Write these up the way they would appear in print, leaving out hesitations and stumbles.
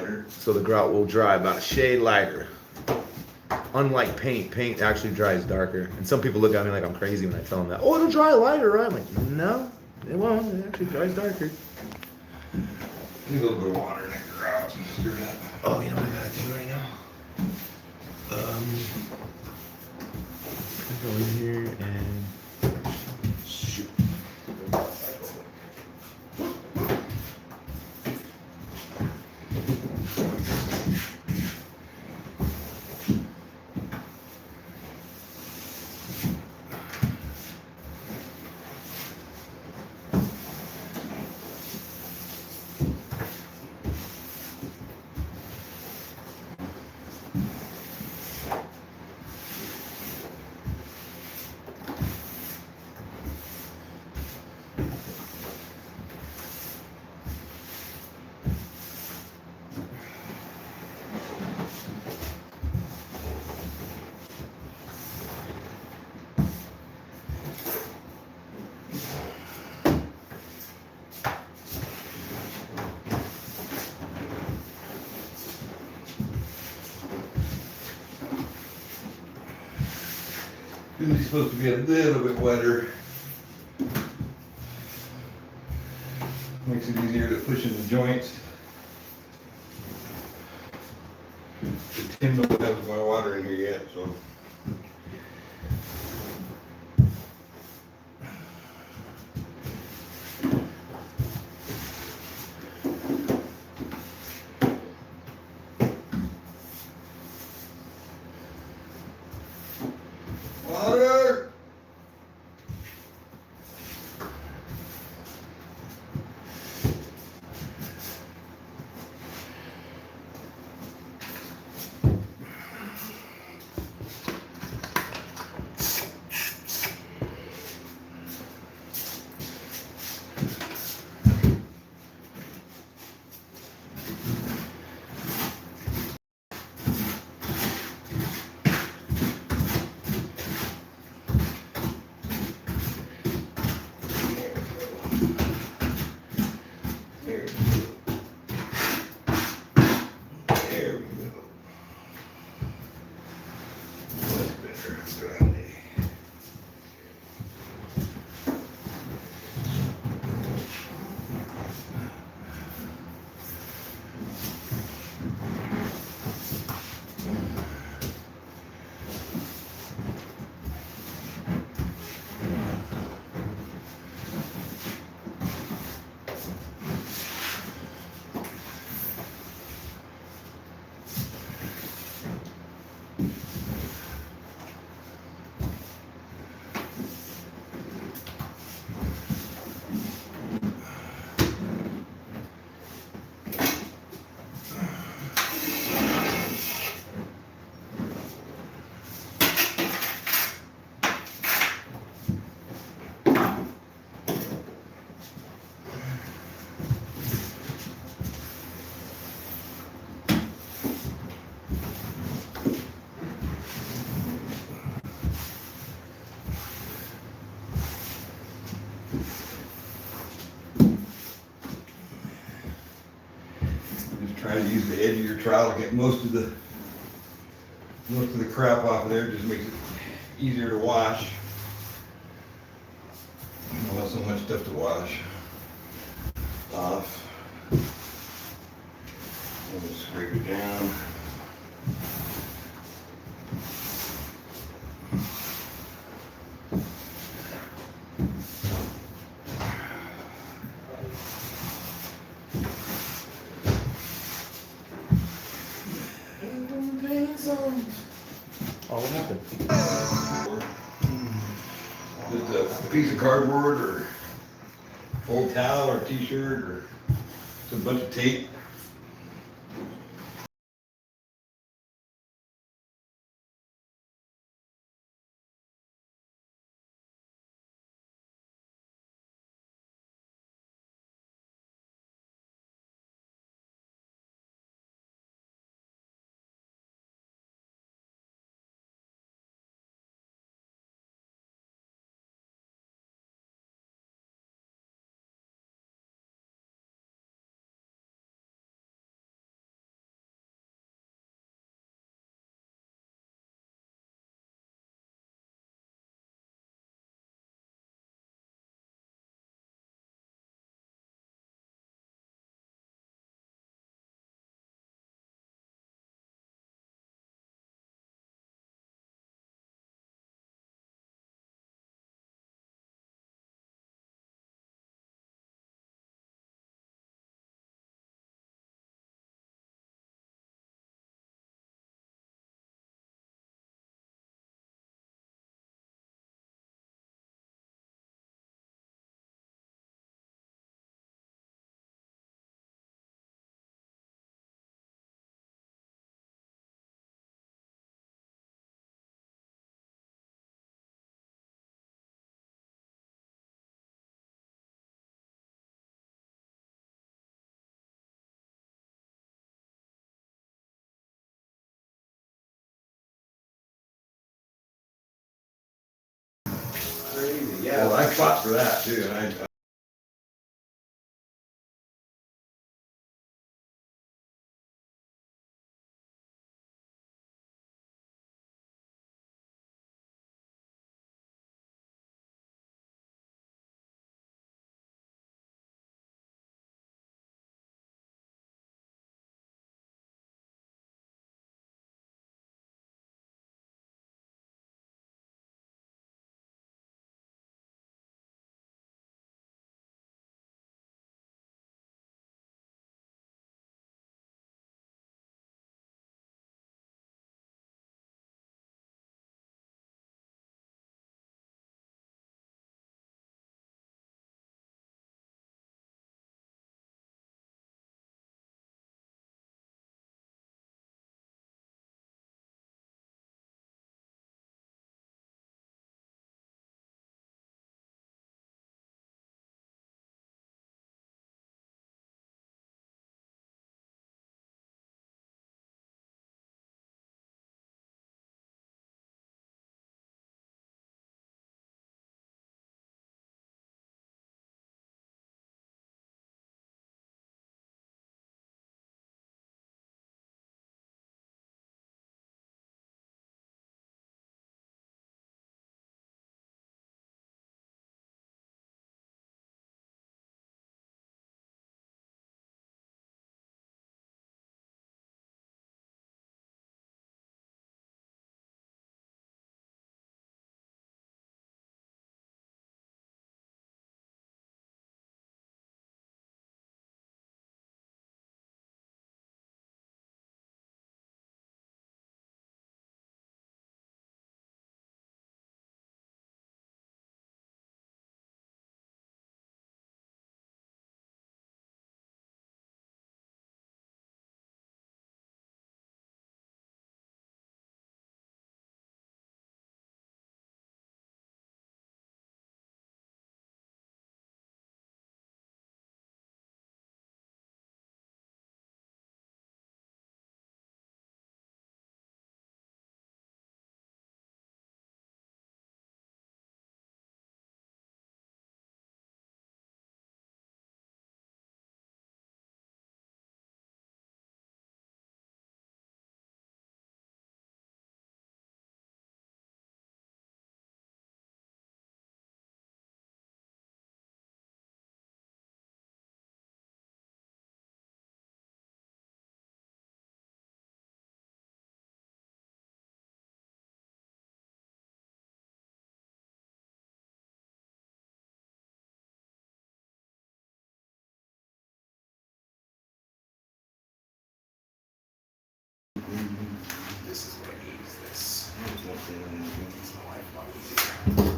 lighter. So the grout will dry about a shade lighter. Unlike paint actually dries darker. And some people look at me like I'm crazy when I tell them that. Oh, it'll dry lighter, right? I'm like, no, it won't. It actually dries darker. Need a little bit of water in that grout. Stir it up. Oh, you know what I gotta do right now? Go in here and shoot. It's supposed to be a little bit wetter. Makes it easier to push in the joints. The tin don't have my water in here yet, so. Water! There we go. There we go. That's better. Grande. Just try to use the edge of your trowel to get most of the crap off of there. Just makes it easier to wash. Not so much stuff to wash off. And just scrape it down. Oh, what happened? Just a piece of cardboard or old towel or t-shirt or some bunch of tape. Yeah. Well, I fought for that too, and I This is what I need. Is this? It's my life a lot easier.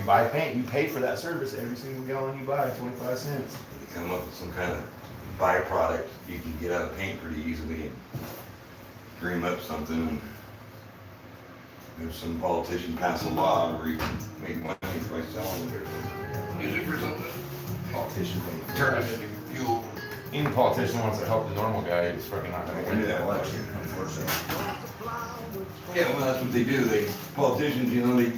you buy paint, you pay for that service every single gallon you buy, 25 cents. You come up with some kind of byproduct you can get out of paint pretty easily and dream up something. And if some politician pass a law where you can make money by selling it or use it for something. Politicians turn it into fuel. Any politician wants to help the normal guy, he's fucking not gonna win that election, unfortunately. Yeah, well, that's what they do. Politicians,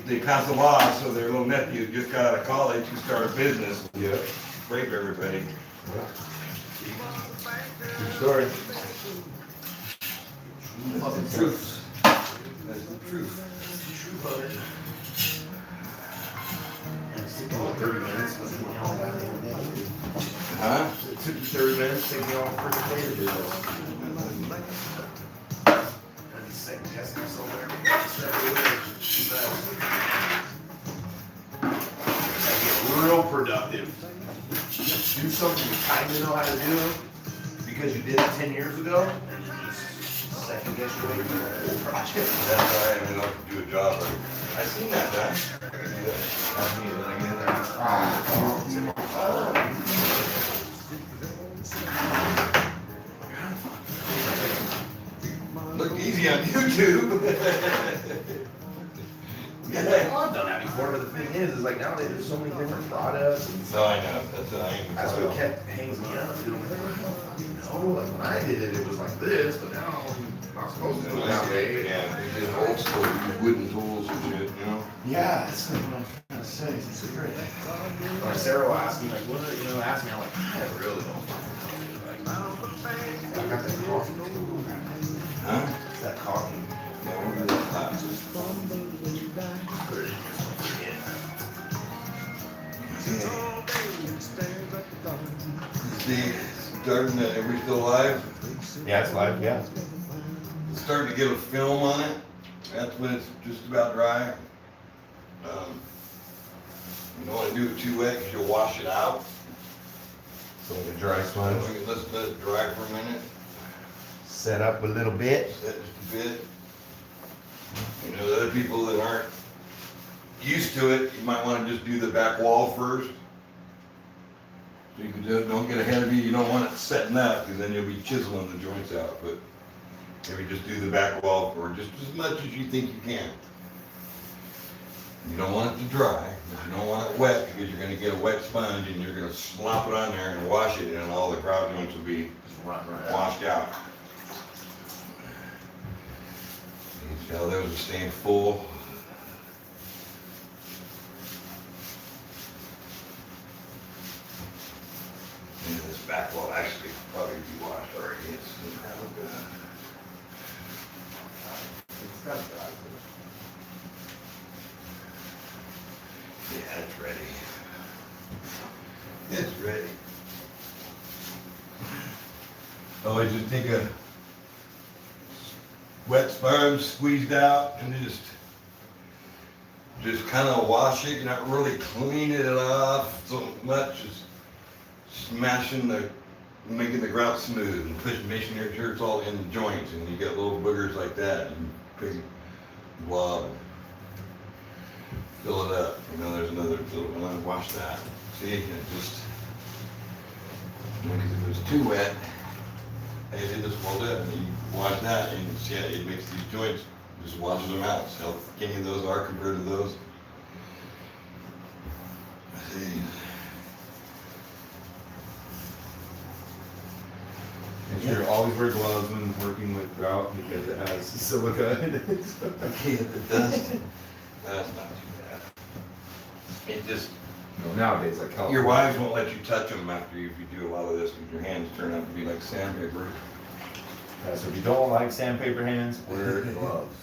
they pass a law so their little nephew just got out of college to start a business. Yeah. Rape everybody. Good story. That's the truth. That's the truth. It took me 30 minutes. Huh? It took you 30 minutes to take me off the freaking day to do this. Second guess myself every get real productive. Do something you kind of know how to do because you did it 10 years ago, and you just second guess your way through the whole project. That's why I haven't been able to do a job. I've seen that guy. That's me, when I get in there. Look easy on YouTube. Yeah, I've done that before, but the thing is like nowadays there's so many different products. And No, I know. That's what kept hangs me up. Dude. Like when I did it, it was like this, but now I'm not supposed to do it nowadays. Yeah, they did old school, use wooden tools and shit, you know? Yeah, that's what I'm trying to say. It's great. Like Sarah will ask me, like, what, ask me, I'm like, I really don't fucking know. Like, I got that coffee too. Huh? It's that coffee. Yeah, we're gonna stop. Put it in here. See, starting to, are we still live? Yeah, it's live, yeah. It's starting to get a film on it. That's when it's just about dry. You don't want to do it too wet because you'll wash it out. So like a dry sponge. Let's let it dry for a minute. Set up a little bit. Set just a bit. You know, the other people that aren't used to it, you might want to just do the back wall first. So you can just, don't get ahead of you. You don't want it setting up because then you'll be chiseling the joints out. But maybe just do the back wall for just as much as you think you can. You don't want it to dry, but you don't want it wet because you're going to get a wet sponge and you're going to slop it on there and wash it and all the grout joints will be washed out. You can tell those are staying full. And this back wall actually probably be washed already. It's got dry. Yeah, it's ready. It's ready. Oh, I just take a wet sponge, squeezed out, and just kind of wash it. You're not really cleaning it off so much, just smashing making the grout smooth and making sure it's all in the joints, and you get little boogers like that, and big blob. Fill it up. You know, there's another little one. Wash that. See, it just when it was too wet, I did this well done. And you wash that, and see, it makes these joints, just washes them out. So how skinny those are compared to those. See. Make sure you always wear gloves when working with grout because it has silica in it. Yeah, it does. That's not too bad. It just, Nowadays, like how your wives won't let you touch them after if you do a lot of this because your hands turn out to be like sandpaper. So if you don't like sandpaper hands, wear gloves.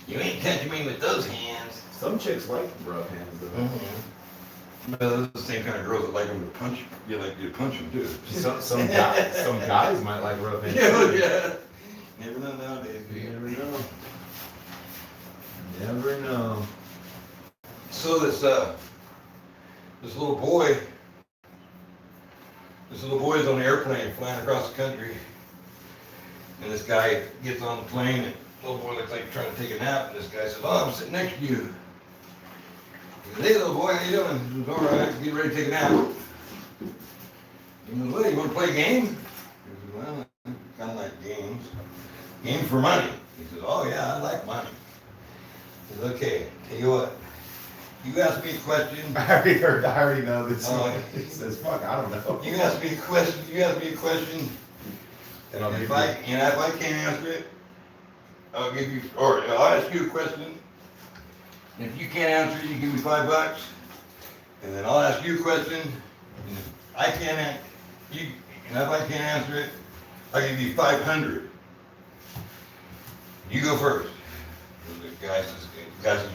You ain't touching me with those hands. Some chicks like rough hands though. Mm-hmm. No, those are the same kind of girls that like them to punch. You like you to punch them too. Some guys might like rough hands. Yeah. Never know nowadays. You never know. Never know. So this little boy is on an airplane flying across the country, and this guy gets on the plane, and the little boy looks like he's trying to take a nap, and this guy says, "Oh, I'm sitting next to you." He goes, hey little boy, how you doing? He goes, all right, get ready to take a nap. He goes, well, you want to play a game? He says, well, I kind of like games. Games for money. He says, oh yeah, I like money. He says, okay, tell you what. You ask me a question. I already know this. He says, fuck, I don't know. You ask me a question. And I'll give If you. I can't answer it, I'll give you, or I'll ask you a question. And if you can't answer it, you give me $5. And then I'll ask you a question. And if I can't, and if I can't answer it, I'll give you 500. You go first. The guy says,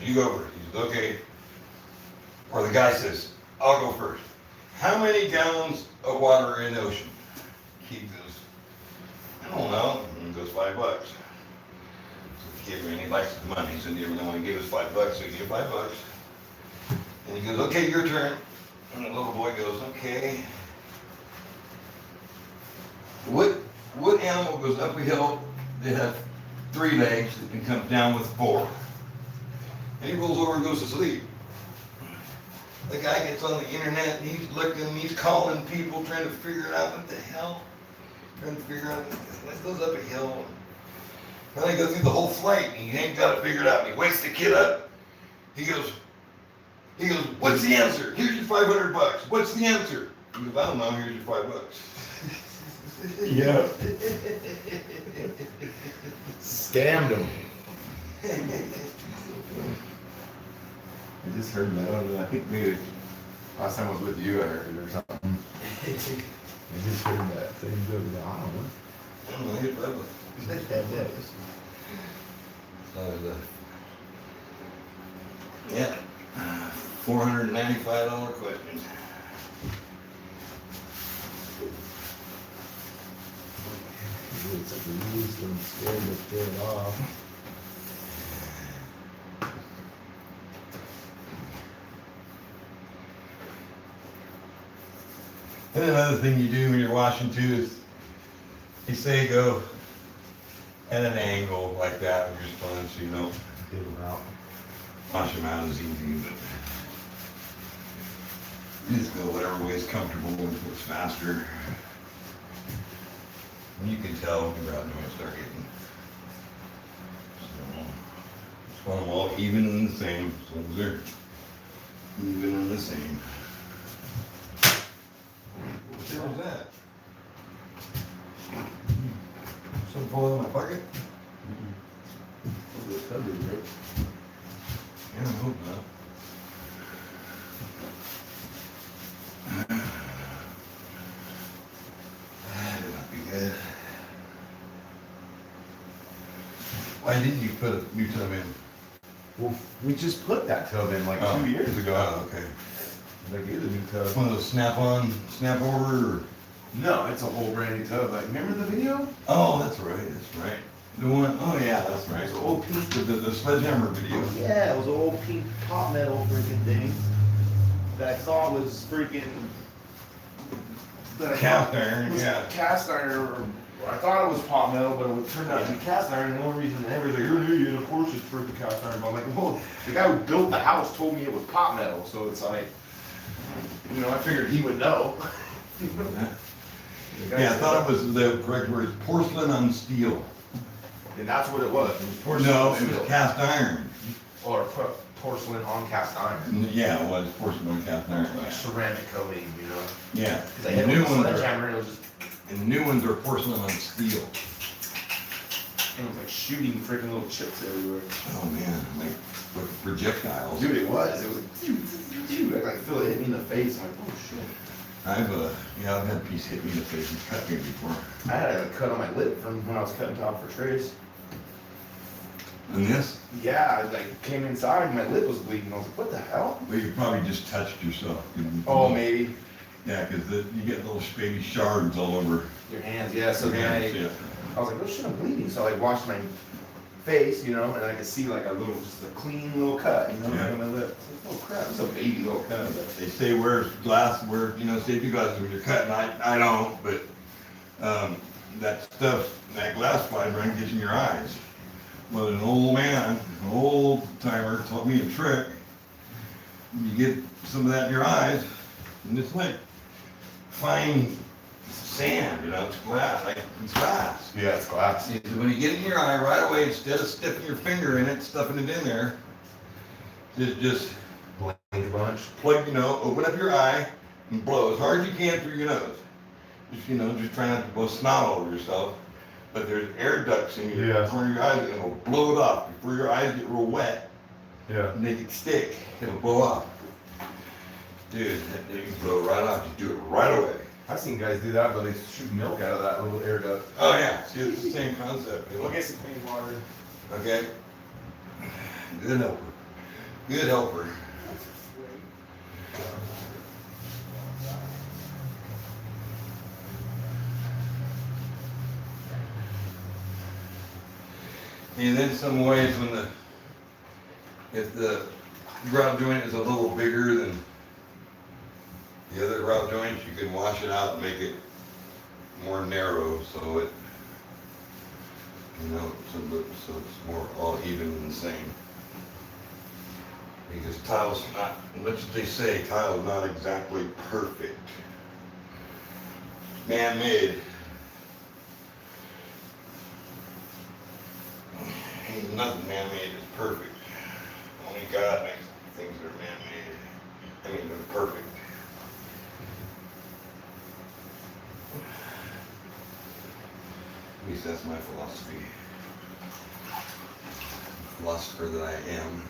you go first. He says, okay. Or the guy says, I'll go first. How many gallons of water are in the ocean? He goes, I don't know. And he goes, $5. So the kid really likes the money, so he really want to give us $5, so he gives $5. And he goes, okay, your turn. And the little boy goes, okay. What animal goes up a hill that has 3 legs and comes down with 4? And he rolls over and goes to sleep. The guy gets on the internet and he's looking, he's calling people, trying to figure out what the hell. Trying to figure out what goes up a hill. Well, they go through the whole flight and he ain't got it figured out. And he wakes the kid up. He goes, what's the answer? Here's your $500. What's the answer? He goes, I don't know, here's your $5. Yeah. Scammed him. I just heard that. I don't know. I think maybe last time I was with you, I heard it or something. I just heard that same joke. I don't know. I don't know, here's $5. Yeah, $495 question. It's like a used and scared to tear it off. And another thing you do when you're washing too is you say go at an angle like that with your sponge so you don't Get them out. wash them out as easy, but you just go whatever way is comfortable and it's faster. And you can tell when you're out there when you start getting. So, just want them all even and the same, as long as they're even and the same. What the hell was that? Something fall in my pocket? The cupboard, right? Yeah, I hope not. That'll not be good. Why didn't you put a new tub in? Well, we just put that tub in like Oh. 2 years ago. Oh, okay. Like, it's a new tub. One of those snap-on, snap-over, or? No, it's a whole brand new tub. Like, remember the video? Oh, that's right. The one, oh yeah, that's right. It's an old pink. The sledgehammer video. Yeah, it was an old pink pot metal freaking thing that I thought was freaking. That I Cast thought iron, was yeah. Cast iron, or I thought it was pot metal, but it turned out to be cast iron. And the only reason everybody's like, you're an idiot, of course it's freaking cast iron. But I'm like, well, the guy who built the house told me it was pot metal, so it's like, you know, I figured he would know. The guy Yeah, I said- thought it was the correct word, porcelain on steel. And that's what it was. It was porcelain No, on it was steel. cast iron. Or porcelain on cast iron. Yeah, it was porcelain on cast iron. Like ceramic coating, you know. Yeah, Because I and hit the it new with a ones are, sledgehammer, it was just, and the new ones are porcelain on steel. it was like shooting freaking little chips everywhere. Oh man, like projectiles. Dude, it was. It was like, dude, I feel it hit me in the face. I'm like, oh shit. I've had a piece hit me in the face and cut me before. I had a cut on my lip from when I was cutting top for trays. And this, Yeah, I like came inside and my lip was bleeding. I was like, what the hell? well, you probably just touched yourself. Oh, maybe. Yeah, because you get little baby shards all over. Your hands, yeah. So your then hands, yeah. I was like, oh shit, I'm bleeding. So I like washed my face, you know, and I could see like a little, just a clean little cut, you know, Yeah. on my lip. I was like, oh crap, it's a baby little cut. They say wear safety glasses when you're cutting. I don't, but that stuff, that glass fiber, can get in your eyes. Well, an old man, an old timer, taught me a trick. you get some of that in your eyes, and it's like fine sand, you know, it's glass, like it's glass. Yeah, it's glass. See, when you get it in your eye right away, instead of sticking your finger in it, stuffing it in there, just Blink a bunch. plug, open up your eye and blow as hard as you can through your nose. Just try not to blow snot all over yourself. But there's air ducts in your corner of your eyes, and it'll blow it off before your eyes get real wet. Yeah. And they get stick, it'll blow off. Dude, you can blow it right off. You do it right away. I've seen guys do that, but they shoot milk out of that little air duct. Oh yeah, see, it's the same concept. We'll get some clean water. Okay. Good helper. Good helper. And then some ways if the grout joint is a little bigger than the other grout joints, you can wash it out and make it more narrow so it, so it's more all even and the same. Because tile's not, much as they say, tile's not exactly perfect. Man-made. Ain't nothing man-made is perfect. Only God makes things that are man-made. I mean, they're perfect. At least that's my philosophy. Philosopher that I am.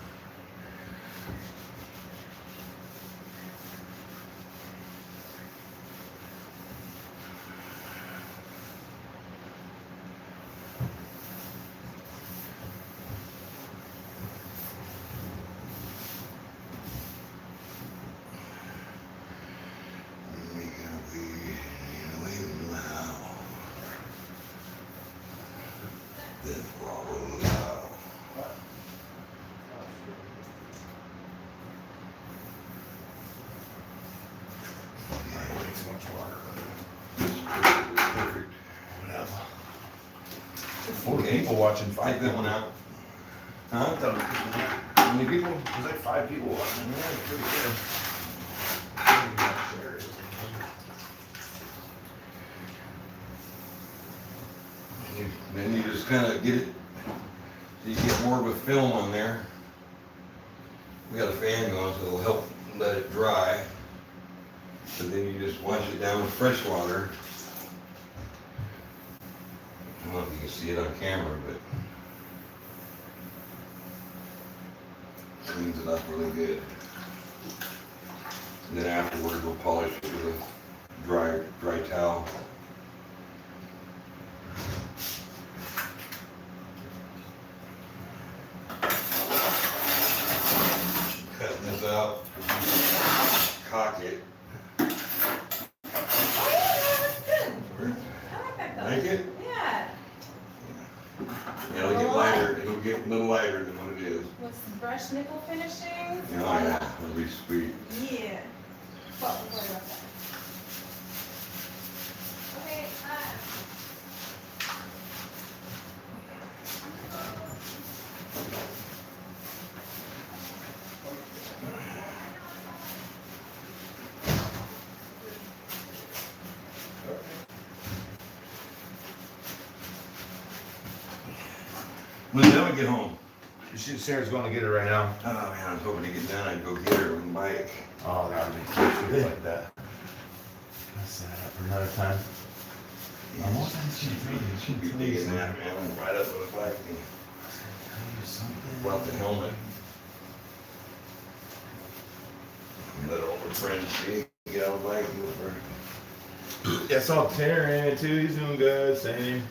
Four people watching, Take five that people. one out. Huh? How many people? There's like 5 people watching. Yeah, pretty good. Then you just kind of get it, so you get more of a film on there. We got a fan going, so it'll help let it dry. So then you just wash it down with fresh water. I don't know if you can see it on camera, but cleans it up really good. And then afterwards, we'll polish it with a dry towel. Cutting this out, cock it. Like it? Yeah. Yeah, it'll get lighter. It'll get a little lighter than what it is. With some brushed nickel finishing. Oh yeah, it'll be sweet. Yeah. Well, we'll worry about that. Okay, When did I get home? Sarah's going to get it right now. Oh man, I was hoping to get down. I'd go get her on the bike. Oh, that would be shit like that. Let's set it up for another time. She'd be digging that, man. Right up with the bike. Brought the helmet. Let older friend see. Get on the bike and go for. Yeah, I saw Tanner in it too. He's doing good. Same.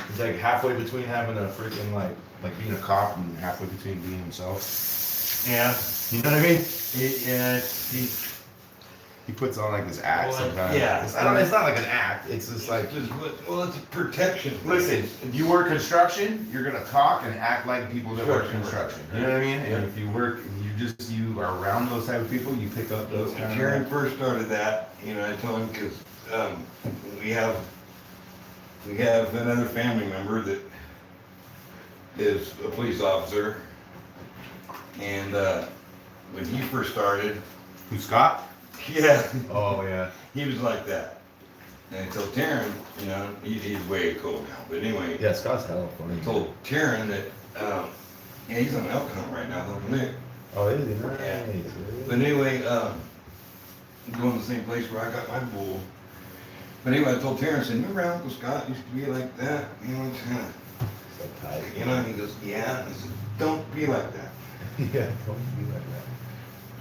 He's like halfway between having a freaking like being a cop and halfway between being himself. Yeah. You know what I mean? He puts on like this act Well, sometimes. yeah. It's not like an act. It's just like, Well, it's protection. listen, if you work construction, you're gonna talk and act like people that work construction. You know what I mean? And if you work, you are around those type of people, you pick up those When kind Karen of. first started that, I told him because we have another family member that is a police officer, and when he first started, Who, Scott? yeah, Oh, yeah. he was like that. And I told Taryn, you know, he's way cool now. But anyway, Yeah, Scott's hella funny. I told Taryn that, yeah, he's on elk hunt right now, though, Nick. Oh, is he? Nice. Yeah. But anyway, going to the same place where I got my bull. But anyway, I told Taryn, I said, remember how Uncle Scott used to be like that? You know, So tight. you know, and he goes, yeah. And I said, don't be like that. Yeah, don't be like that.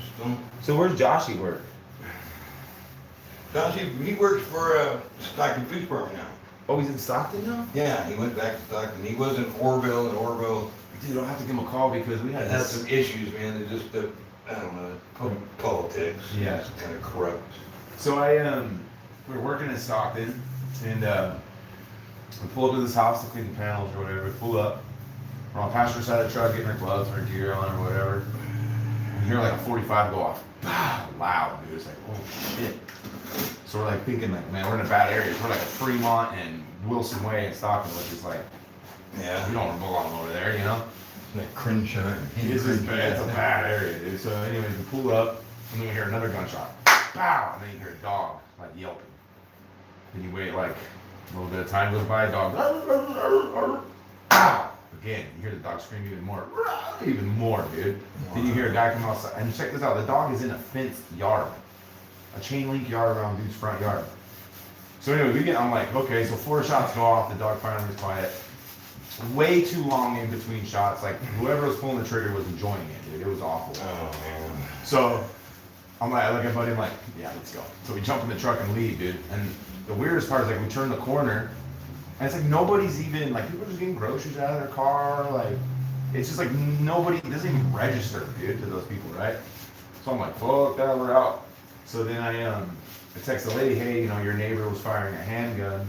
Just don't. So where's Joshy work? Josh, he works for Stockton Police Department now. Oh, he's in Stockton now? Yeah, he went back to Stockton. He was in Orville, and Orville Dude, I'll have to give him a call because we had had this. some issues, man. They just, I don't know, politics. Yeah. It's kind of corrupt. So we were working in Stockton, and we pull up to this house to clean the panels or whatever. We pull up, we're on passenger side of the truck, getting our gloves or gear on or whatever. We hear like a 45 go off, loud, dude. It's like, oh shit. So we're like thinking like, man, we're in a bad area. We're like at Fremont and Wilson Way in Stockton, which is like, Yeah. we don't want to belong over there, you know? Like Crenshaw. It's a bad area, dude. So anyways, we pull up, and then we hear another gunshot. Pow! And then you hear a dog, like, yelping. Then you wait, like, a little bit of time goes by, dog. Pow! Again, you hear the dog scream even more. Even more, dude. Then you hear a guy come outside. And check this out, the dog is in a fenced yard. A chain link yard around dude's front yard. So anyway, I'm like, okay, so 4 shots go off, the dog finally was quiet. Way too long in between shots. Like whoever was pulling the trigger was enjoying it, dude. It was awful. Oh, man. So I'm like, I look at buddy, I'm like, yeah, let's go. So we jump in the truck and leave, dude. And the weirdest part is like we turn the corner, and it's like nobody's even like people are just getting groceries out of their car. Like it's just like nobody it doesn't even register, dude, to those people, right? So I'm like, fuck that, we're out. So then I text the lady, hey, you know, your neighbor was firing a handgun.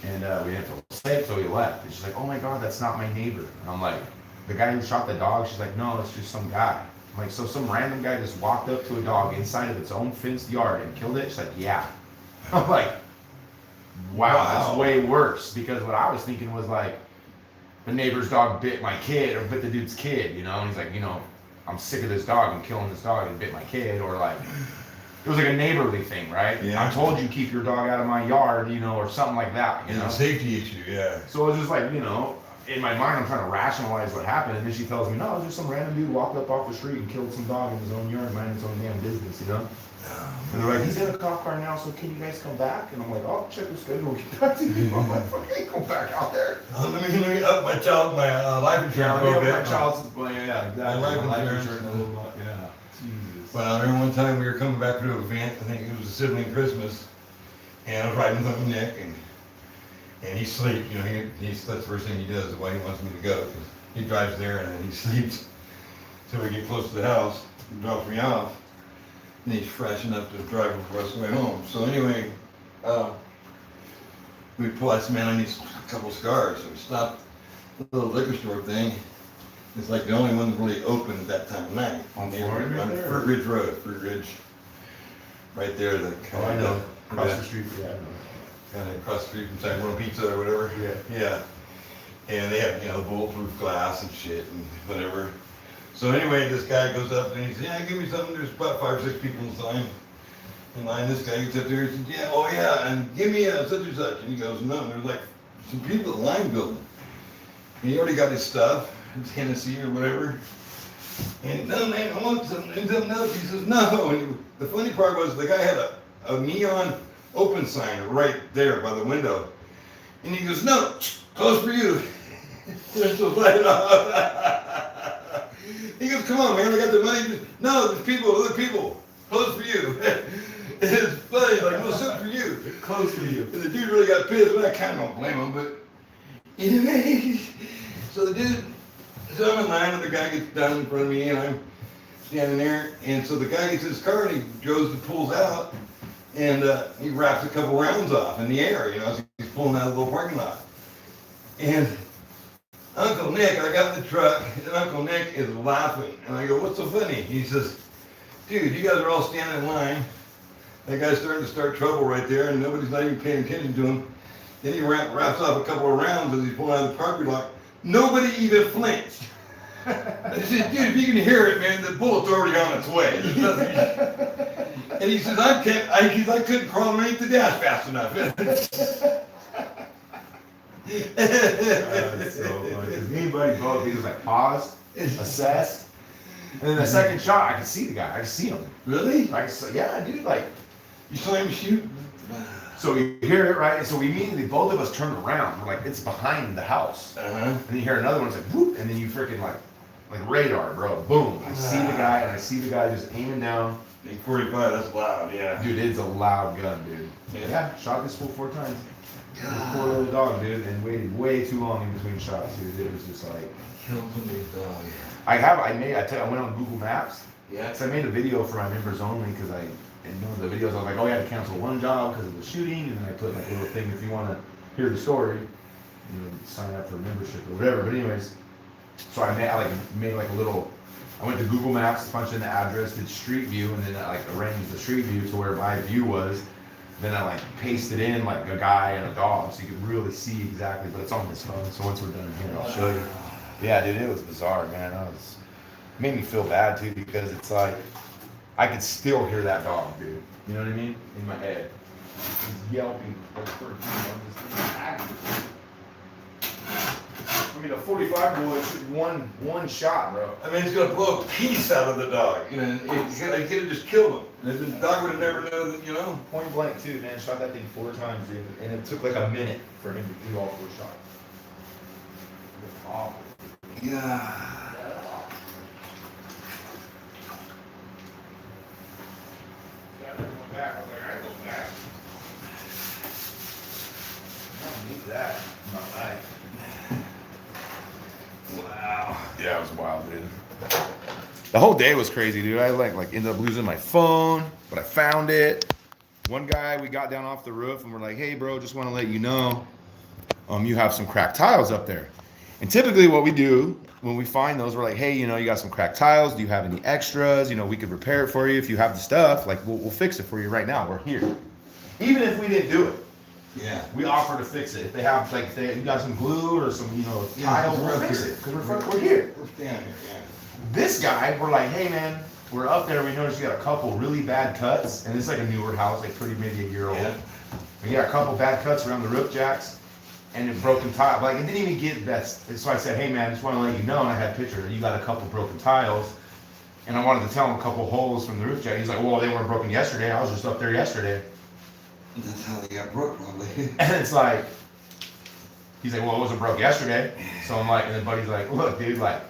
And we didn't feel safe, so we left. And she's like, oh my God, that's not my neighbor. And I'm like, the guy who shot the dog? She's like, no, it's just some guy. I'm like, so some random guy just walked up to a dog inside of its own fenced yard and killed it? She's like, yeah. I'm like, wow, that's way worse. Because what I was thinking was like, the neighbor's dog bit my kid or bit the dude's kid, you know? And he's like, you know, I'm sick of this dog and killing this dog and bit my kid. Or like, it was like a neighborly thing, right? Yeah. I told you keep your dog out of my yard, you know, or something like that, you It's know? a safety issue, yeah. So it was just like, you know, in my mind, I'm trying to rationalize what happened, and then she tells me, no, it was just some random dude walked up off the street and killed some dog in his own yard, minding his own damn business, you know? And they're like, he's in a cop car now, so can you guys come back? And I'm like, oh, check the schedule, get back to you. I'm like, fuck, I ain't going back out there. Let me up my life insurance Yeah, a little bit. my child's, well, yeah, exactly. My life My insurance. a little bit, yeah. Jesus. Well, I remember one time we were coming back to an event, I think it was a sibling Christmas, and I was riding with Uncle Nick, and he sleeps, you know, that's the first thing he does, is why he wants me to go, because he drives there and then he sleeps. So we get close to the house, he drops me off, and he's fresh enough to drive the rest of the way home. So anyway, we pull, I said, man, I need a couple scars, so we stopped at the little liquor store thing. It's like the only one that's really open at that time of night. On Florida On there? Fruit Ridge Road, Fruit Ridge. Right there, the Oh, I know. Across the street, yeah, I know. kind of across the street from San Pizza or whatever. Yeah. Yeah. And they have, you know, bulletproof glass and shit and whatever. So anyway, this guy goes up and he says, yeah, give me something. There's about 5 or 6 people in line. This guy gets up there and says, yeah, oh yeah, and give me a such and such. And he goes, no, and there's like some people at the line building. And he already got his stuff, his Hennessy or whatever. And no, man, I want something else. He says, no. And the funny part was the guy had a neon open sign right there by the window. And he goes, no, close for you. There's the light off. He goes, come on, man, I got the money. No, there's people, other people. Close for you. It's funny, like, no, sit for you. Close to you. And the dude really got pissed, but I kind of don't blame him, but anyway. So the dude, so I'm in line and the guy gets down in front of me and I'm standing there. And so the guy gets his car and he goes to pulls out and he wraps a couple rounds off in the air, you know, as he's pulling out of the little parking lot. And Uncle Nick, I got in the truck and Uncle Nick is laughing. And I go, what's so funny? He says, dude, you guys are all standing in line. That guy's starting to start trouble right there and nobody's not even paying attention to him. Then he wraps off a couple of rounds as he's pulling out of the parking lot. Nobody even flinched. I said, dude, if you can hear it, man, the bullet's already on its way. There's nothing- And he says, I couldn't crawl underneath the dash fast enough. That's so funny. Because me and Buddy both, he was like paused, assessed, and then the second shot, I could see the guy. I could see him. Really? I could see, yeah, dude, like. You saw him shoot? So we hear it, right? So we immediately, both of us turn around. We're like, it's behind the house. Uh-huh. And then you hear another one, it's like, whoop, and then you freaking like radar, bro. Boom. I see the guy, and I see the guy just aiming down. Big 45, that's loud, yeah. Dude, it's a loud gun, dude. Yeah, shot this fool 4 times. Poor little dog, dude, and waited way too long in between shots, dude. It was just like. Killed a big dog. I went on Google Maps. Yeah. So I made a video for my members only because in one of the videos I was like, oh, I had to cancel one job because of the shooting, and then I put like a little thing if you want to hear the story, you know, sign up for membership or whatever. But anyways, so I made like a little. I went to Google Maps, punched in the address, did Street View, and then I like arranged the Street View to where my view was. Then I like pasted in like a guy and a dog, so you could really see exactly. But it's on this phone, so once we're done here, I'll show you. Yeah, dude, it was bizarre, man. Made me feel bad too because it's like I could still hear that dog, dude. You know what I mean? In my head, he's yelping like 13 months. I mean, a 45 bullet, one shot, bro. I mean, it's gonna blow a piece out of the dog. You know, it could have just killed him. And the dog would have never known that, you know. Point blank too, man. Shot that thing 4 times, dude, and it took like a minute for him to do all 4 shots. It was awful. Yeah. Back. I was like, I go back. I don't need that in my life. Wow. Yeah, it was wild, dude. The whole day was crazy, dude. I like ended up losing my phone, but I found it. One guy, we got down off the roof and we're like, hey, bro, just want to let you know, you have some cracked tiles up there. And typically what we do when we find those, we're like, hey, you know, you got some cracked tiles. Do you have any extras? You know, we could repair it for you. If you have the stuff, like we'll fix it for you right now. We're here. Even if we didn't do it, Yeah. we offer to fix it. If they have, like, you got some glue or some, you know, tiles, we'll fix it. Because we're here. We're standing here, yeah. This guy, we're like, hey, man, we're up there. We noticed you got a couple really bad cuts. And it's like a newer house, like maybe a year old. Yeah. We got a couple bad cuts around the roof jacks. And a broken tile, like it didn't even get best. So I said, hey man, I just want to let you know, and I had a picture, you got a couple broken tiles. And I wanted to tell him a couple holes from the roof jack. He's like, well, they weren't broken yesterday. I was just up there yesterday. That's how they got broke, probably. And it's like, he's like, well, it wasn't broke yesterday. So I'm like, and then Buddy's like, look, dude, like,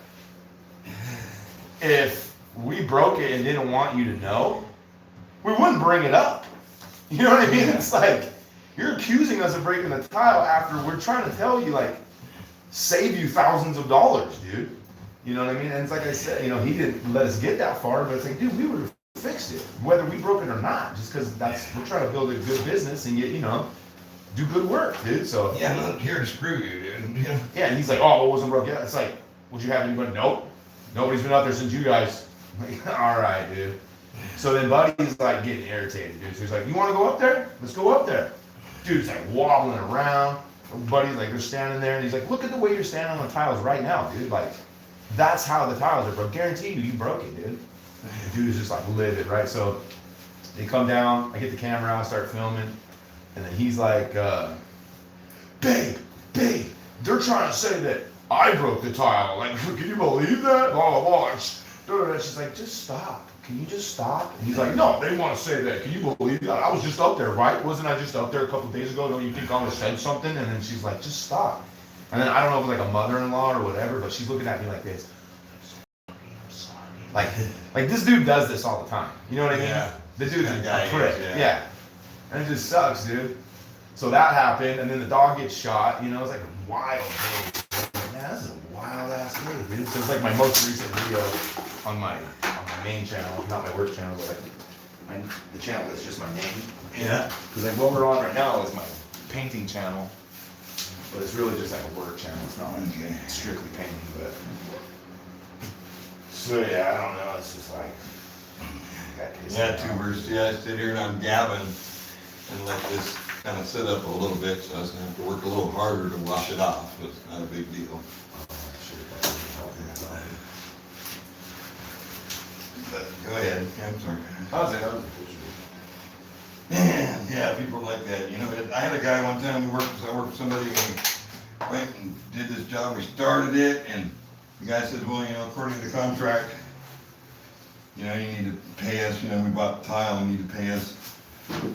if we broke it and didn't want you to know, we wouldn't bring it up. You know what I mean? It's like, you're accusing us of breaking the tile after we're trying to tell you, like, save you thousands of dollars, dude. You know what I mean? And it's like I said, you know, he didn't let us get that far, but it's like, dude, we would have fixed it, whether we broke it or not, just because we're trying to build a good business and get, you know, do good work, dude. So Yeah, I'm not here to screw you, dude. You know? yeah, and he's like, oh, it wasn't broke yet. It's like, would you have anybody? Nope. Nobody's been out there since you guys. I'm like, all right, dude. So then Buddy's like getting irritated, dude. So he's like, you want to go up there? Let's go up there. Dude's like wobbling around. Buddy's like, they're standing there, and he's like, look at the way you're standing on the tiles right now, dude. Like, that's how the tiles are broke. Guarantee you broke it, dude. The dude is just like livid, right? So they come down, I get the camera out, start filming, and then he's like, babe, they're trying to say that I broke the tile. Like, can you believe that? Blah, blah, blah. She's like, just stop. Can you just stop? And he's like, no, they want to say that. Can you believe that? I was just up there, right? Wasn't I just up there a couple days ago? Don't you think I would have said something? And then she's like, just stop. And then I don't know if it was like a mother-in-law or whatever, but she's looking at me like this. I'm sorry. Like this dude does this all the time. You know what I mean? Yeah. The dude's That a guy prick. is, yeah. Yeah. And it just sucks, dude. So that happened, and then the dog gets shot. You know, it's like a wild day. Man, this is a wild ass day, dude. So it's like my most recent video on my main channel, not my work channel, but like the channel that's just my name. Yeah. Because like what we're on right now is my painting channel, but it's really just like a work channel. It's not like strictly painting, but so yeah, I don't know. It's just like Yeah, tubers. Yeah, I sit here and I'm gabbing and let this kind of sit up a little bit, so I was gonna have to work a little harder to wash it off, but it's not a big deal. But go ahead, I'm sorry. How's it? Man, yeah, people like that, you know, I had a guy one time, I worked for somebody, and he went and did this job, we started it, and the guy said, well, you know, according to the contract, you know, you need to pay us, you know, we bought tile, you need to pay us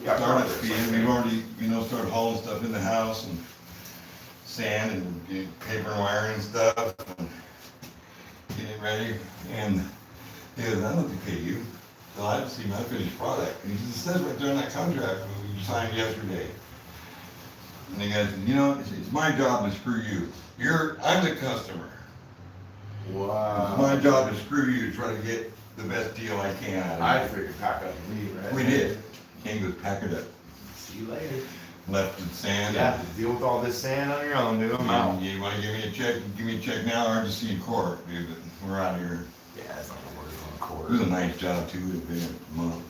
startup fee, and we've already, you know, started hauling stuff in the house, and sand, and you know, paper and wiring and stuff, and getting it ready, and he goes, I don't have to pay you. Well, I haven't seen my finished product. And he says, it says right there in that contract we signed yesterday. And the guy said, you know, it's my job to screw you. I'm the customer. Wow. It's my job to screw you to try to get the best deal I can out I of figured pack up and leave, right? it. We did. King goes, pack it up. See you later. Left it sand. Yeah, deal with all this sand on your own, dude. I'm out. You wanna give me a check? Give me a check now, or just see you in court, dude. But we're out of here. Yeah, it's not gonna work on It court. was a nice job too. It's been a month.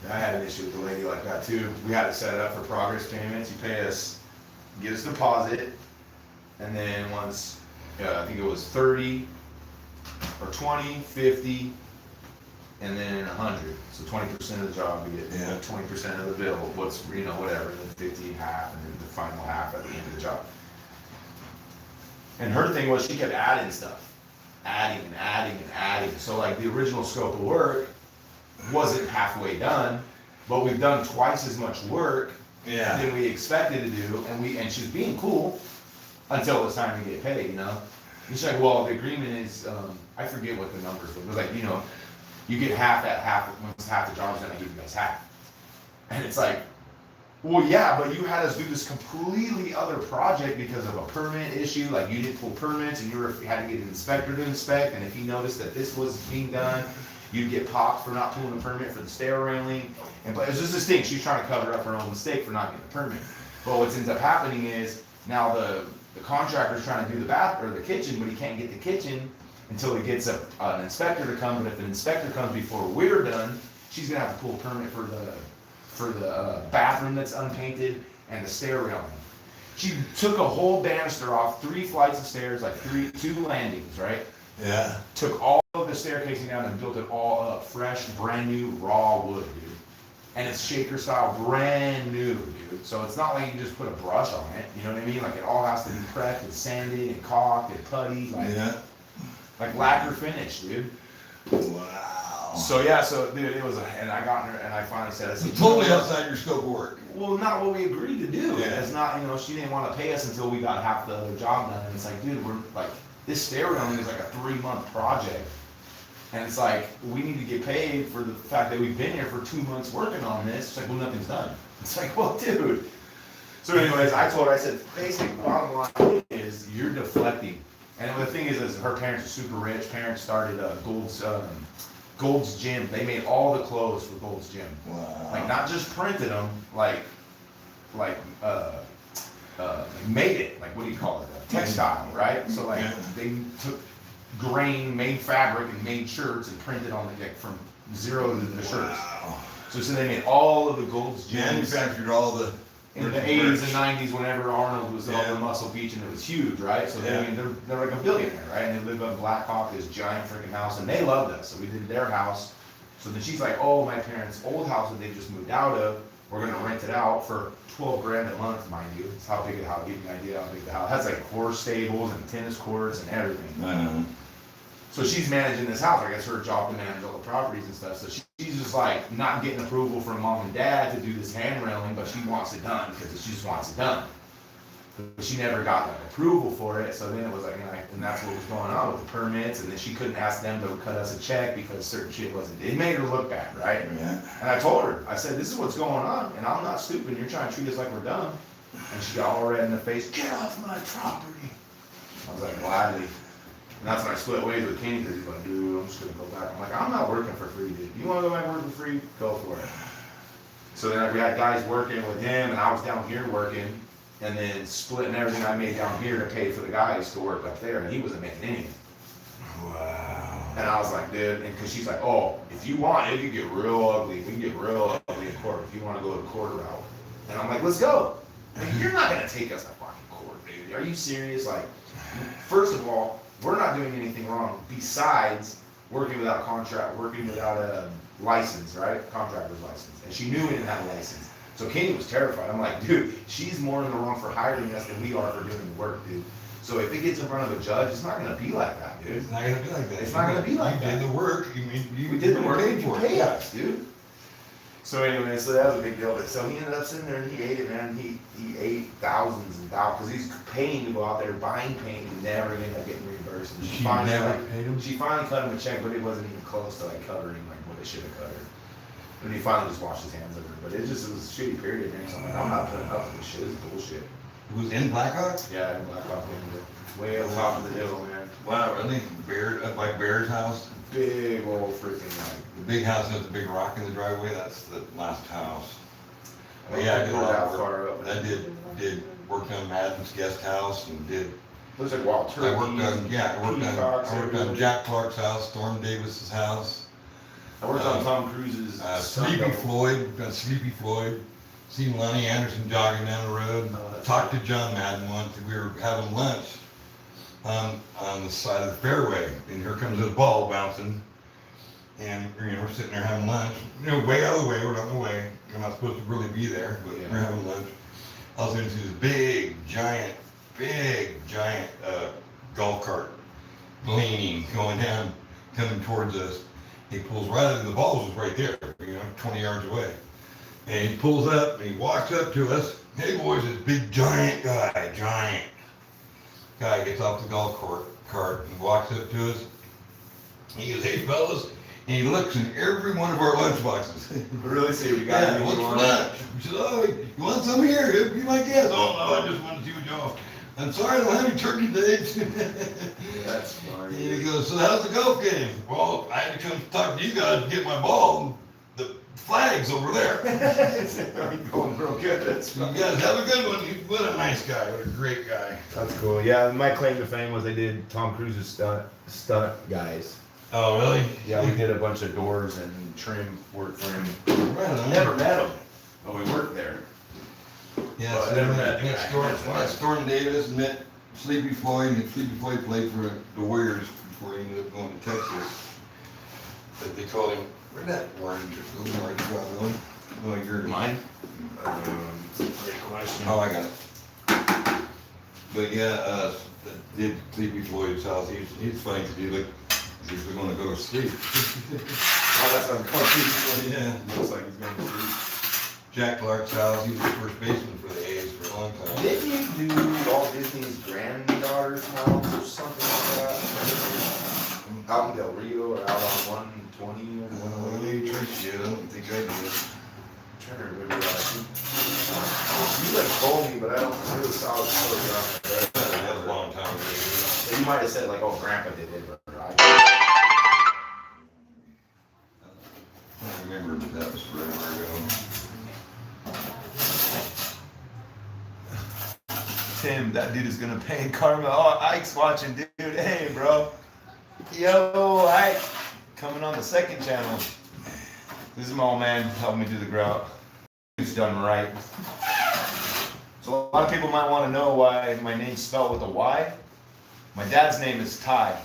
I had an issue with a lady like that too. We had to set it up for progress payments. You pay us, get us deposit, and then once, I think it was 30 or 20, 50, and then 100. So 20% of the job, we get Yeah. 20% of the bill, what's, you know, whatever, and then 50, half, and then the final half at the end of the job. And her thing was she kept adding stuff. Adding and adding and adding. So like the original scope of work wasn't halfway done, but we've done twice as much work Yeah. than we expected to do, and she's being cool until it's time to get paid, you know? And she's like, well, the agreement is, I forget what the numbers were, it was like, you know, you get half at half, once half the job's done, I give you guys half. And it's like, well, yeah, but you had us do this completely other project because of a permit issue, like you didn't pull permits and you had to get an inspector to inspect, and if he noticed that this was being done, you'd get popped for not pulling a permit for the stair railing. And but it's just this thing, she's trying to cover up her own mistake for not getting a permit. But what ends up happening is now the contractor's trying to do the bath or the kitchen, but he can't get the kitchen until he gets an inspector to come. But if an inspector comes before we're done, she's gonna have to pull a permit for the bathroom that's unpainted and the stair railing. She took a whole banister off 3 flights of stairs, like 2 landings, right? Yeah. Took all of the staircasing down and built it all up, fresh, brand new, raw wood, dude. And it's shaker style, brand new, dude. So it's not like you just put a brush on it, you know what I mean? Like it all has to be prepped and sanded and caulked and putty, like lacquer finish, dude. Wow. So yeah, so dude, it was, and I got in her, and I finally said, I said, Totally outside your scope of work. well, not what we agreed to do. Yeah. It's not, you know, she didn't want to pay us until we got half the other job done. And it's like, dude, we're like, this stair railing is like a 3-month project. And it's like, we need to get paid for the fact that we've been here for 2 months working on this. It's like, well, nothing's done. It's like, well, dude. So anyways, I told her, I said, basic bottom line is you're deflecting. And the thing is her parents are super rich. Parents started Gold's Gym. They made all the clothes for Gold's Gym. Wow. Like not just printed them, made it, like what do you call it, textile, right? So like they took grain, made fabric, and made shirts and printed on the, like from zero to the shirts. Wow. So they made all of the Gold's Gyms Manufactured all the. in the 80s and 90s whenever Arnold was up in Muscle Beach and it was huge, right? So Yeah. I mean, they're like a billionaire, right? And they live on Black Hawk, this giant freaking house, and they loved us. So we did their house. So then she's like, oh, my parents' old house that they just moved out of, we're gonna rent it out for 12 grand a month, mind you. It's how big the house, give you an idea how big the house. It has like horse stables and tennis courts and everything. So she's managing this house. I guess her job to manage all the properties and stuff. So she's just like not getting approval from mom and dad to do this hand railing, but she wants it done because she just wants it done. But she never got that approval for it. So then it was like, and that's what was going on with the permits. And then she couldn't ask them to cut us a check because certain shit wasn't. It made her look bad, right? Yeah. And I told her, I said, this is what's going on, and I'm not stupid. You're trying to treat us like we're dumb. And she got all red in the face. Get off my property. I was like, gladly. And that's when I split ways with Kenny because he's like, dude, I'm just gonna go back. I'm like, I'm not working for free, dude. You wanna go back and work for free? Go for it. So then we had guys working with him, and I was down here working, and then splitting everything I made down here to pay for the guys to work up there, and he wasn't making anything. Wow. And I was like, dude, and because she's like, oh, if you want, it could get real ugly. We can get real ugly in court if you want to go the court route. And I'm like, let's go. Like, you're not gonna take us to fucking court, dude. Are you serious? Like, first of all, we're not doing anything wrong besides working without a contract, working without a license, right? Contractor's license. And she knew we didn't have a license. So Kenny was terrified. I'm like, dude, she's more in the wrong for hiring us than we are for doing the work, dude. So if it gets in front of a judge, it's not gonna be like that, dude. It's not gonna be like that. It's not gonna be like that. You did the work, We did the work, paid you for pay it. us, dude. So anyway, so that was a big deal. But so he ended up sitting there and he ate it, man. He ate thousands and thousands because he's paying to go out there buying paint and never ended up getting reimbursed. And She never paid him? She finally cut him a check, but it wasn't even close to like covering like what it should have covered. And he finally just washed his hands of it. But it was a shitty period. And so I'm like, I'm not putting up with this shit. It's bullshit. It was in Blackhawk? Yeah, and Black Hawk way up top of the hill, man. Wow, really? Bear, up by Bear's house? Big old freaking like. The big house has the big rock in the driveway, that's the last house. But I yeah, I don't did a think lot we're of that work. far up. I did work on Madden's guest house and did, Looks like wild I turkeys. worked on, yeah, I worked peacocks on everywhere. Jack Clark's house, Storm Davis's house. I worked on Tom Cruise's. Sleepy Floyd, got Sleepy Floyd, seen Lonnie Anderson jogging down the road, Oh, that's talked to John Madden once, we were having lunch on the side of the fairway, and here comes this ball bouncing, and, we're sitting there having lunch, way out of the way, we're on the way, we're not supposed to really be there, but Yeah. we're having lunch. I was into this big, giant, golf cart, leaning, going down, coming towards us. He pulls right up, the ball was right there, 20 yards away. And he pulls up, and he walks up to us. Hey boys, this big giant guy gets off the golf cart and walks up to us. He goes, hey fellas, and he looks in every one of our lunch boxes. Really see we got Yeah, anything what's you for want? lunch? We said, oh, you want some here? Be my guest. Oh no, I just want to see what y'all. I'm sorry, I don't have any turkey legs. That's funny. And he goes, so how's the golf game? Well, I had to come talk to you guys to get my ball. The flag's over there. Going real good. That's You guys have a good one. What a nice guy. What a great guy. That's cool. Yeah, my claim to fame was I did Tom Cruise's stunt guys. Oh, really? Yeah, we did a bunch of doors and trim work for him. Right on. Never met him, but we worked there. Yeah, Well, so I never met met the guy. Storm, That's why. Storm Davis, met Sleepy Floyd, and Sleepy Floyd played for the Warriors before he ended up going to Texas. But they called him, where'd that orange go? Oh, you're Mine? Great question. Oh, I got it. But yeah, did Sleepy Floyd's house. He's funny because he looked, he's going to go to sleep. Oh, that's uncomfortable. Yeah. Looks like he's going to sleep. Jack Clark's house. He was the first baseman for the A's for a long time. Didn't you do Walt Disney's granddaughter's house or something like that? Out in Del Rio or out on 120 or Well, 108? I don't think I did. I'm trying to remember that. You like told me, but I don't really saw the story. That was a long time ago. You might have said like, oh, Grandpa did it, but I. I remember, but that was forever ago. Tim, that dude is gonna pay karma. Oh, Ike's watching, dude. Hey, bro. Yo, Ike. Coming on the second channel. This is my old man helping me do the grout. It's done right. So a lot of people might want to know why my name's spelled with a Y. My dad's name is Ty,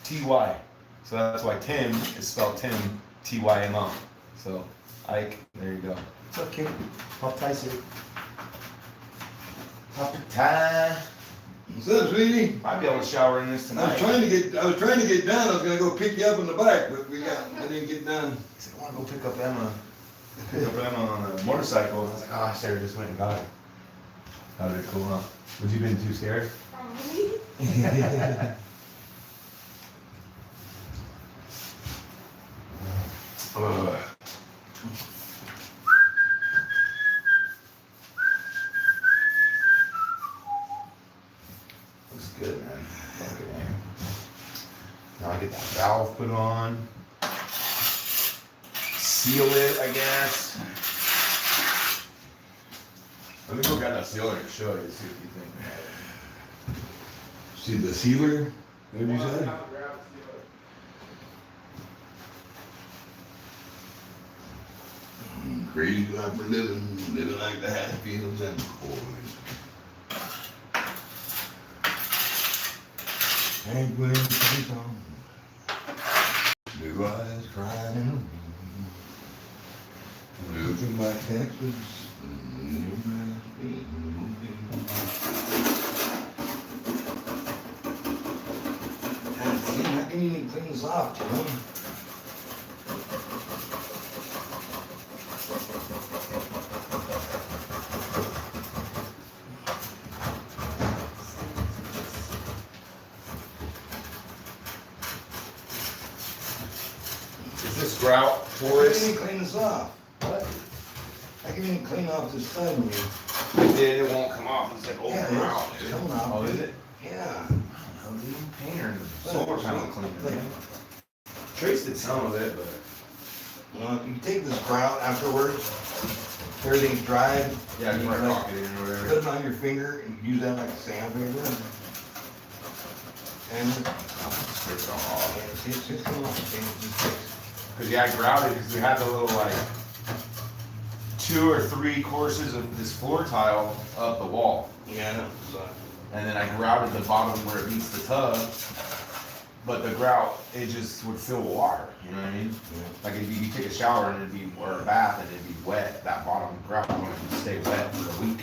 T-Y. So that's why Tim is spelled Tim, T-Y-M-O. So Ike, there you go. It's okay. Pop Tyson. Pop Ty. What's up, sweetie? Might be able to shower in this I tonight. was trying to get down. I was gonna go pick you up in the back, but I didn't get done. He said, I want to go pick up Emma. Pick up Emma on a motorcycle. And I was like, oh, I should have just went and got her. That would be cool, huh? Would you been too scared? Probably. Ugh. Looks good, man. Fucking A. Now I get that valve put on. Seal it, I guess. Let me go get that sealer and show you, see what you think. See the sealer? What did you say? Crazy life for living like the Hatfields and the boys. Penguin plays on. Blue eyes crying in the rain. Losing my Texas. How can you even clean this off, you know? Is this grout How can porous? you clean this off? What? How can you clean off this side of me? I did, it won't come off. It's like old Yeah, grout. it's coming off. Oh, is it? Yeah. I don't know, dude. Painter and solar panel cleaner, man. Trace did some of it, but. Well, you take this grout afterwards, everything's dried. Yeah, you you might like, rock it in or put whatever. it on your finger and use that like a sandpaper. And It's off. it's coming off. It's just- Cause yeah, I grouted because we had the little like 2 or 3 courses of this floor tile up the wall. Yeah, I know. So, And then I grouted the bottom where it meets the tub. But the grout, it just would fill with water, you know what I mean? yeah. Like if you take a shower and it'd be, or a bath and it'd be wet, that bottom grout would stay wet for a week.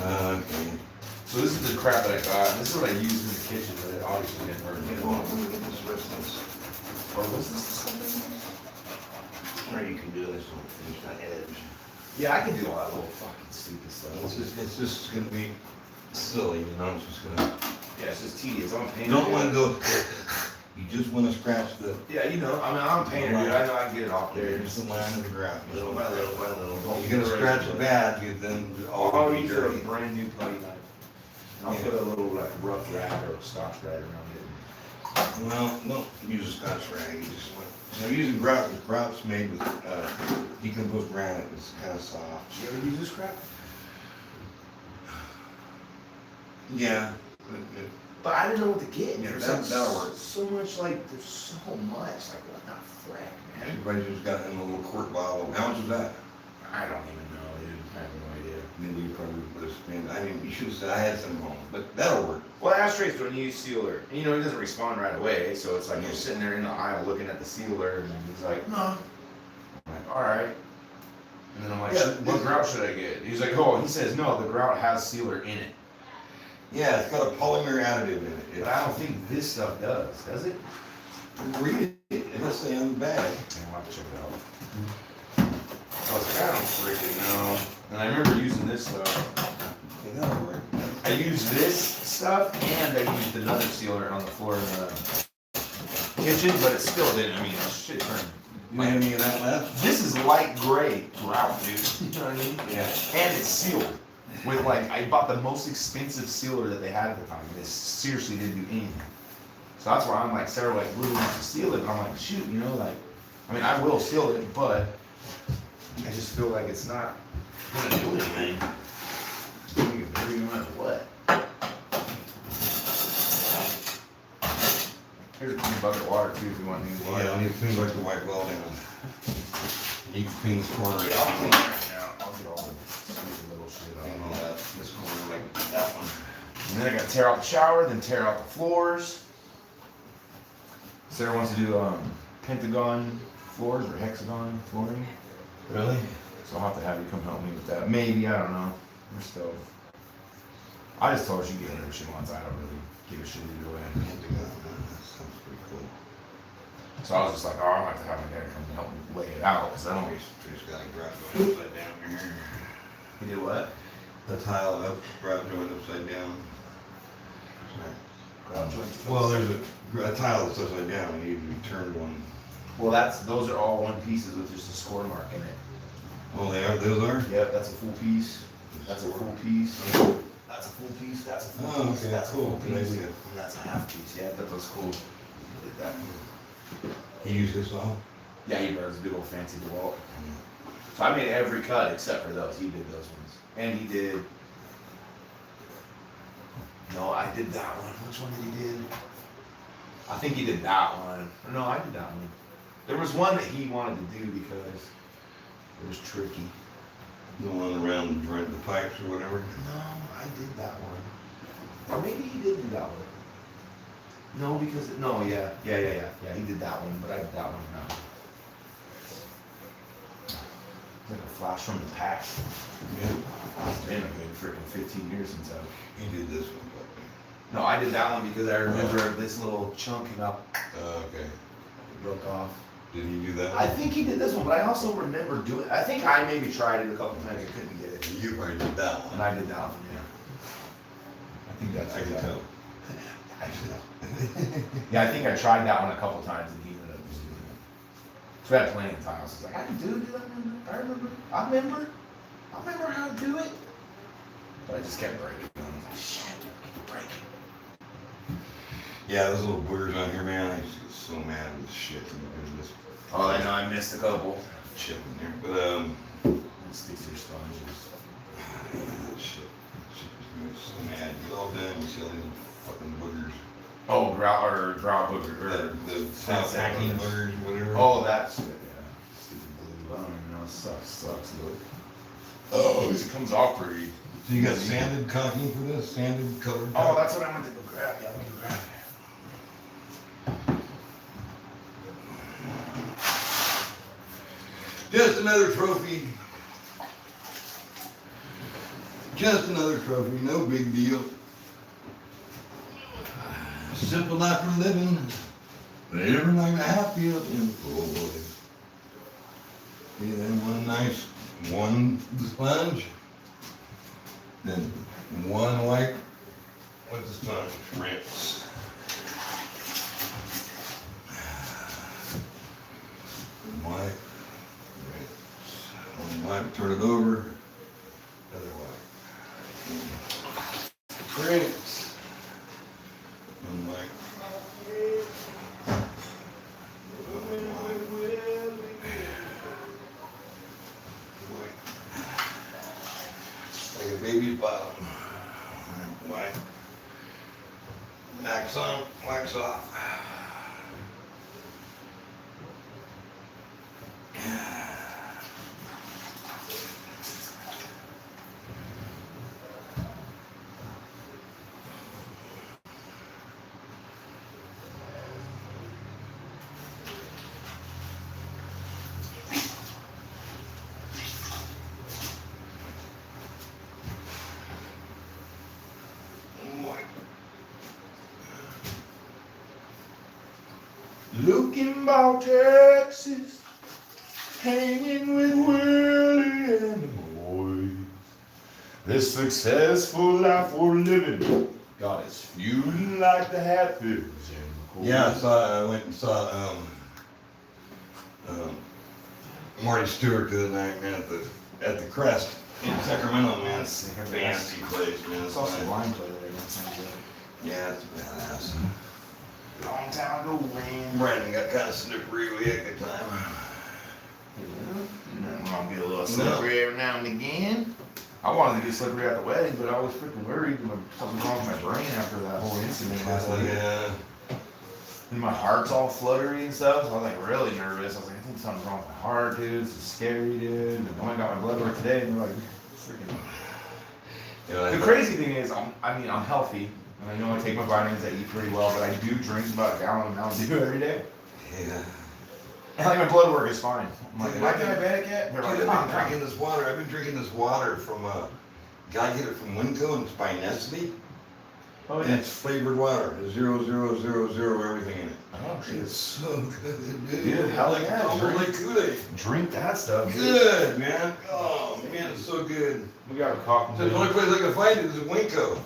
Okay. So this is the crap that I got. This is what I used in the kitchen, but it obviously didn't work. Yeah, well, let me get this rest of this. Or was this something? Or you can do this one, finish that edge. Yeah, I can do all that little fucking stupid stuff. It's just gonna be silly, you know, it's just gonna. Yeah, it's just tedious. I'm a painter. You don't wanna go, you just wanna scratch the, Yeah, you know, I mean, I'm a painter, dude. I know I can get it off there. just the line of the ground, little by little by little. Don't You're gonna get scratch rid of it bad, you then all I'll will be use a dirty. brand new putty knife. And I'll Yeah. put a little like rough rag or a scotch rag around it. Well, don't use a scotch rag, you just want, I'm using grout, because grout's made with, decomposed granite, it's kinda soft. You ever use this crap? Yeah. But I didn't know what to get. Yeah, There's that'll work. so much, like, there's so much. Like, what the frick, man? Everybody just got it in a little quart bottle, how much is that? I don't even know, dude. I have no idea. Maybe you probably would have spent, I mean, you should have said I had some home, but that'll work. Well, ashtrays don't use sealer. And, you know, he doesn't respond right away, so it's like you're sitting there in the aisle looking at the sealer, and he's like, no. I'm like, all right. And then I'm like, Yeah. what grout should I get? He's like, oh, he says, no, the grout has sealer in it. Yeah, it's got a polymer additive in it. But I don't think this stuff does it? Read it, it'll say on the bag. I'll have to check it out. I was like, I don't freaking know. And I remember using this stuff. Yeah, that'll work. I used this stuff and I used another sealer on the floor in the kitchen, but it still didn't. I mean, shit turned. You have any of that left? This is light gray grout, dude. You know what I mean? Yeah. And it's sealed. With like, I bought the most expensive sealer that they had at the time. And it seriously didn't do anything. So that's why I'm like, Sarah like really wants to seal it. But I'm like, shoot, you know, like, I mean, I will seal it, but I just feel like it's not gonna do anything. It's gonna get dirty no matter what. Here's a clean bucket of water too if you want new water. Yeah, I need to clean like the white welding. You can clean this corner. Yeah, I'll clean it right now. I'll get all the stupid little shit Clean all out. that, this corner like that one. And then I gotta tear out the shower, then tear out the floors. Sarah wants to do pentagon floors or hexagon flooring. Really? So I'll have to have you come help me with that. Maybe, I don't know. We're still. I just told her she can get whatever she wants. I don't really give a shit either way. That sounds pretty cool. So I was just like, oh, I'm gonna have to have my dad come help me lay it out, because I don't. Trace got a grout joint upside down here. He did what? The tile up, grout joint upside down. Grout joints. Well, there's a tile that's upside down, and you turn one. Well, those are all one pieces with just a score mark in it. Oh, they are, those are? Yep, that's a full piece. That's a full piece. That's a full piece. That's a full Oh, piece. okay, That's a cool. full Good piece. idea. And that's a half piece. Yeah, that looks cool. Did that. He used this all? Yeah, he wears a big old fancy DeWalt. So I made every cut except for those. He did those ones. And he did. No, I did that one. Which one did he do? I think he did that one. No, I did that one. There was one that he wanted to do because it was tricky. The one around the pipes or whatever? No, I did that one. Or maybe he did do that one. No, because no, yeah, he did that one, but I did that one now. It's like a flash from the past. Yeah. It's been a good freaking 15 years since I. He did this one, No, I did that one because I remember this little chunk up okay. broke off. Did he do that? I think he did this one, but I also remember doing. I think I maybe tried it a couple times. I couldn't get it, You already did that one. and I did that one. Yeah. I think that's. I can what tell. Yeah, I think I tried that one a couple times, and he ended up just doing it. So I had plenty of times. I was like, I can do that. I remember how to do it. But I just kept breaking. I was like, shit, I keep breaking. Yeah, those little boogers on here, man. I used to get so mad with shit. And this Oh, I know, I missed a couple. shit in there. But, Stick to your sponges. shit. Shit just makes me so mad. You get all done, you see all these fucking boogers. Oh, grout booger. The sound packing boogers, whatever. Oh, that's it, yeah. Stupid glue. I don't even know. It sucks, look. Oh, It comes off pretty. so you got sanded caulking for this? Sanded colored? Oh, that's what I went to go grab. Yeah, let me go grab it. Just another trophy. Just another trophy, no big deal. Simple life for living. Never like a happy up in oh boy. Yeah, then one sponge. Then one wipe with the sponge. Rinse. One wipe. Rinse. One wipe, turn it over. Another wipe. Rinse. One wipe. Like a baby's bottom. Wipe. Wax on, wax off. Looking about Texas, hanging with Willie and the boys. This successful life we're living got us feuding like the Hatfields and the Yeah, I went and saw Marty Stewart the other night, man, at the Crest in Sacramento, man. It's a fancy place, man. I saw some wine play there. That sounds good. Yeah, it's badass. Long time ago, man. Brandon got kind of slippery. We had a good time. I'm gonna get a little slippery every now and again. I wanted to get slippery at the wedding, but I was freaking worried. Something wrong with my brain after that whole incident last night. Yeah. And my heart's all fluttery and stuff, so I was like really nervous. I was like, I think something's wrong with my heart, dude. This is scary, dude. And I went and got my blood work today, and they're like, freaking. Yeah, The crazy thing is, I'm healthy, and I know I take my vitamins, I eat pretty well, but I do drink about a gallon of Mountain Dew every day. Yeah. And like my blood work is fine. I'm like, am I diabetic yet? They're like, Dude, I've been "Oh, drinking this water. I've been drinking this water from guy get it from Winco, and it's by Nestle. oh And yeah. it's flavored water. There's 0, everything in it. Oh shit. It's so good, dude. Dude, hell like, yeah, almost drink. like Kool-Aid. Drink that stuff, dude. Good, man. Oh, man, it's so good. We got a coffee. So the only place I can find it is at Winco.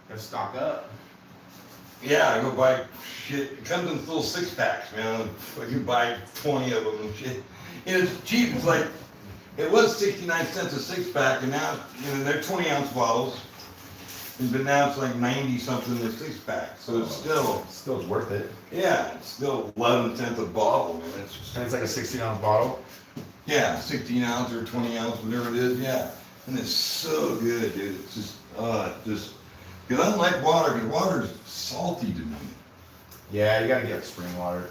Gotta stock up. Yeah, I go buy shit. It comes in little 6-packs, man. I can buy 20 of them and shit. And it's cheap. It's like, it was 69 cents a 6-pack, and now, they're 20-ounce bottles. But now it's like 90 something a 6-pack. So it's Still worth it. yeah, it's still 11 cents a bottle, man. It's just, And it's like a 16-ounce bottle. yeah, 16 ounce or 20 ounce, whatever it is, yeah. And it's so good, dude. It's just, because I don't like water, because water is salty to me. Yeah, you gotta get spring water.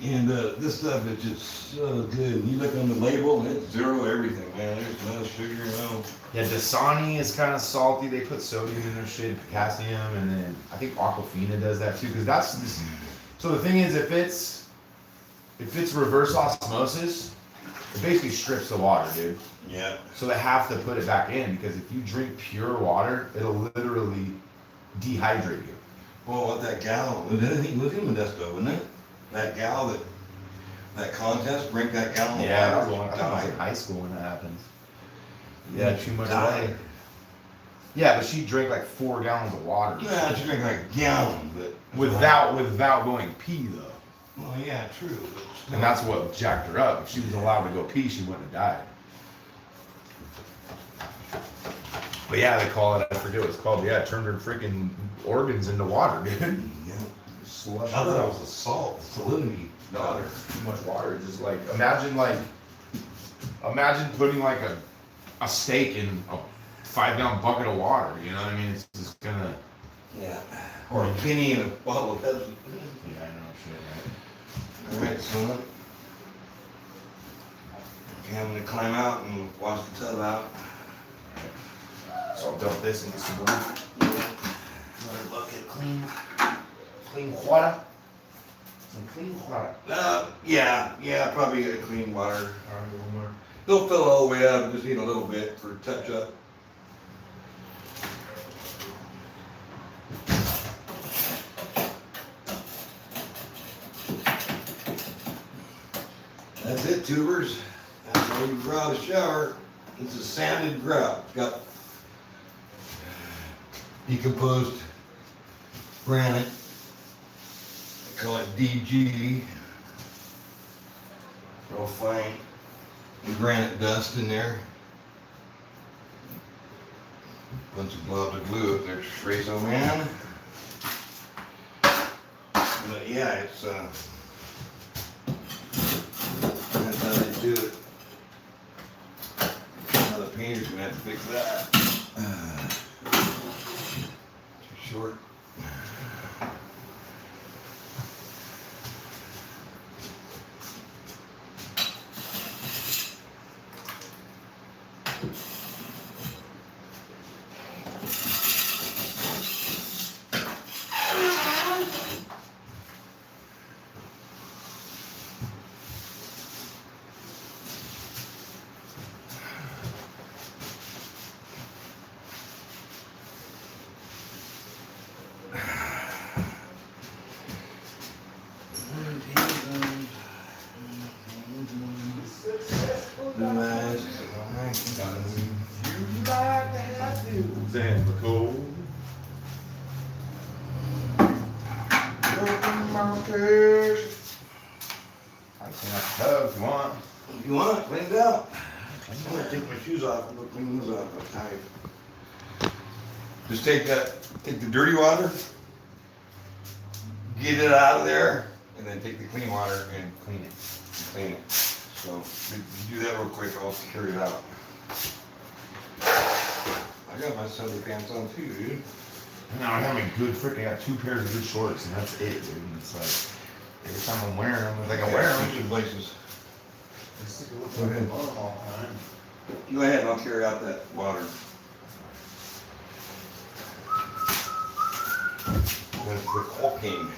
And this stuff is just so good. And you look on the label, it's 0 everything, man. There's no sugar, no Yeah, Dasani is kind of salty. They put sodium in their shit, potassium, and then I think Aquafina does that too. Because that's this. So the thing is, if it's reverse osmosis, it basically strips the water, dude. Yeah. So they have to put it back in because if you drink pure water, it'll literally dehydrate you. Well, what that gal, was anything with him in Modesto, wasn't it? That gal that contest, drink that gallon of Yeah, that water. was one. I think I was in died. high school when that happened. Yeah, too much Died. water. Yeah, but she drank like 4 gallons of water. Yeah, she drank like a gallon, but. Without going pee though. Well, yeah, true. But still. And that's what jacked her up. If she was allowed to go pee, she wouldn't have died. But yeah, they call it, I forget what it's called. Yeah, it turned her freaking organs into water, dude. Yeah. Slush. I thought it was a salt, salinity daughter. Too much water. Just imagine putting like a steak in a 5-gallon bucket of water. You know what I mean? It's just gonna. Yeah. Or a penny in a bottle of Pepsi. Yeah, I know shit, right? Alright, son. Okay, I'm gonna climb out and wash the tub out. So I'll dump this into some water. Another bucket, clean water. Some clean water. Yeah, probably get clean water. Alright, one more. Don't fill it all the way up, just need a little bit for touch up. That's it, tubers. That's how you grout a shower. It's a sanded grout. It's got decomposed granite. They call it DG. Real fine granite dust in there. Bunch of globs of glue up there to trace them in. But yeah, it's that's how they do it. Now the painter's gonna have to fix that. Too short. And the cold. I can have the tub if you want. If you want, clean it out. I'm gonna take my shoes off and go clean those off. I'm tired. Just take the dirty water, get it out of there, and then take the clean water and Clean it. clean it. So, you do that real quick, I'll carry it out. I got my Sunday pants on too, dude. Now I have a good freaking, I got 2 pairs of good shorts and that's it, dude. And it's like, every time I'm wearing them, it's like I wear them. Switching places. Go ahead. Go ahead, I'll carry out that water. That's the caulking.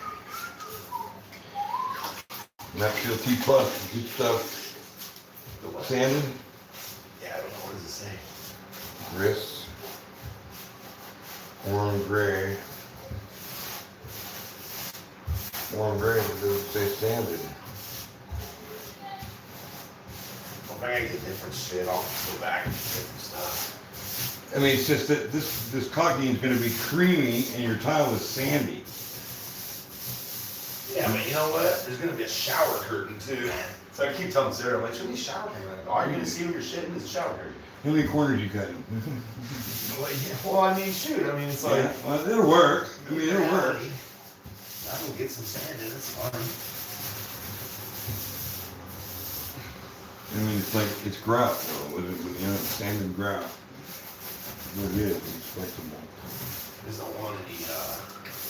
Maxfield T plus, good stuff. Sanded, Yeah, I don't know, what does it say? wrists, warm gray. Warm gray, it doesn't say sanded. If I gotta get different shit, I'll go back and get different stuff. I mean, it's just that this caulking is gonna be creamy and your tile is sandy. Yeah, but you know what? There's gonna be a shower curtain too. So I keep telling Sarah, I'm like, should we shower curtain? Like, all you're gonna see when you're shitting is a shower curtain. How many corners you cutting? Well, I mean, shoot, I mean, it's like. Yeah, well, it'll work. I mean, it'll work. I'm gonna get some sand in, it's fine. I mean, it's grout though, with it, you know, it's sanded grout. What it is, it's flexible. There's no one any,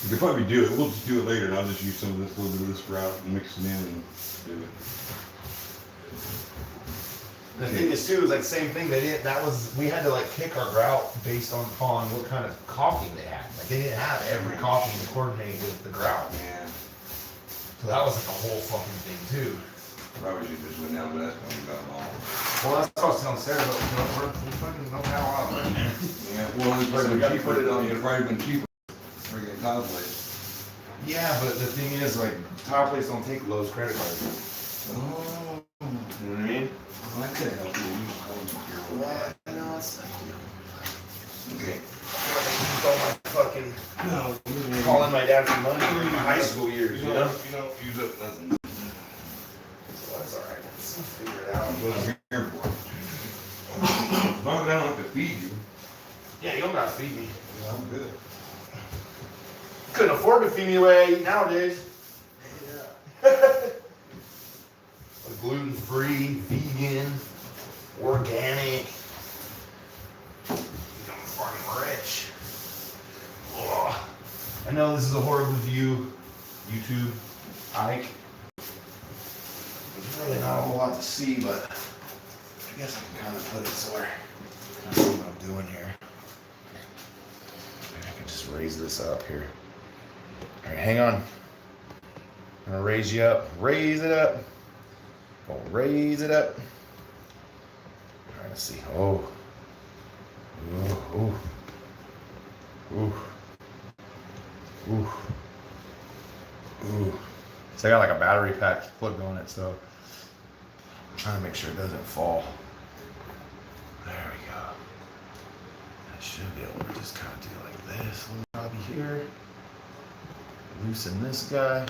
You could probably do it, we'll just do it later, and I'll just use some of this, little bit of this grout and mix it in and do it. The thing is too, is like same thing. They didn't. That was we had to like pick our grout based upon what kind of caulking they had. Like they didn't have every caulking to coordinate with the grout. Yeah. So that was like a whole fucking thing too. Probably should just went down to that one and got them all. Well, that's what I was telling Sarah. But you know, we're fucking don't have a lot of money. Yeah, well, it's So probably we gotta cheaper, put it on- it's probably been cheaper. Freaking tile place. Yeah, but the thing is, like, tile place don't take Lowe's credit cards. Oh. You know what I mean? I could help you. You call them here. What? No, it's like, Okay. all my fucking No, you calling my dad for money in my high school years, you know? don't use up nothing. So that's all right. Let's figure it out. That's what I'm here for. As long as I don't have to feed you. Yeah, you don't gotta feed me. I'm good. Couldn't afford to feed me the way I eat nowadays. Gluten-free, vegan, organic. I'm fucking rich. Ugh. I know this is a horrible view, YouTube, Ike. There's really not a whole lot to see, but I guess I can kind of put it so I can see what I'm doing here. I can just raise this up here. All right, hang on. I'm gonna raise you up. Raise it up. Gonna raise it up. All right, let's see. Oh. Ooh. Ooh. Ooh. Ooh. Ooh. So I got like a battery pack plug on it, so I'm trying to make sure it doesn't fall. There we go. I should be able to just kind of do like this. Little knobby here. Loosen this guy.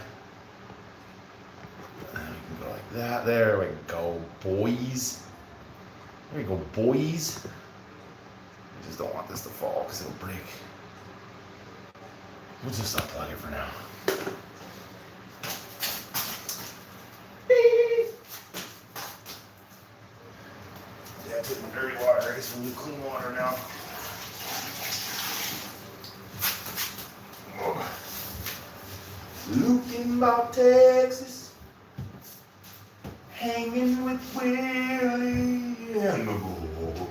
And we can go like that. There we go, boys. There we go, boys. I just don't want this to fall because it'll break. We'll just unplug it for now. Yeah, I put in dirty water. I guess we'll do clean water now. Looking about Texas, hanging with Willie and the boys.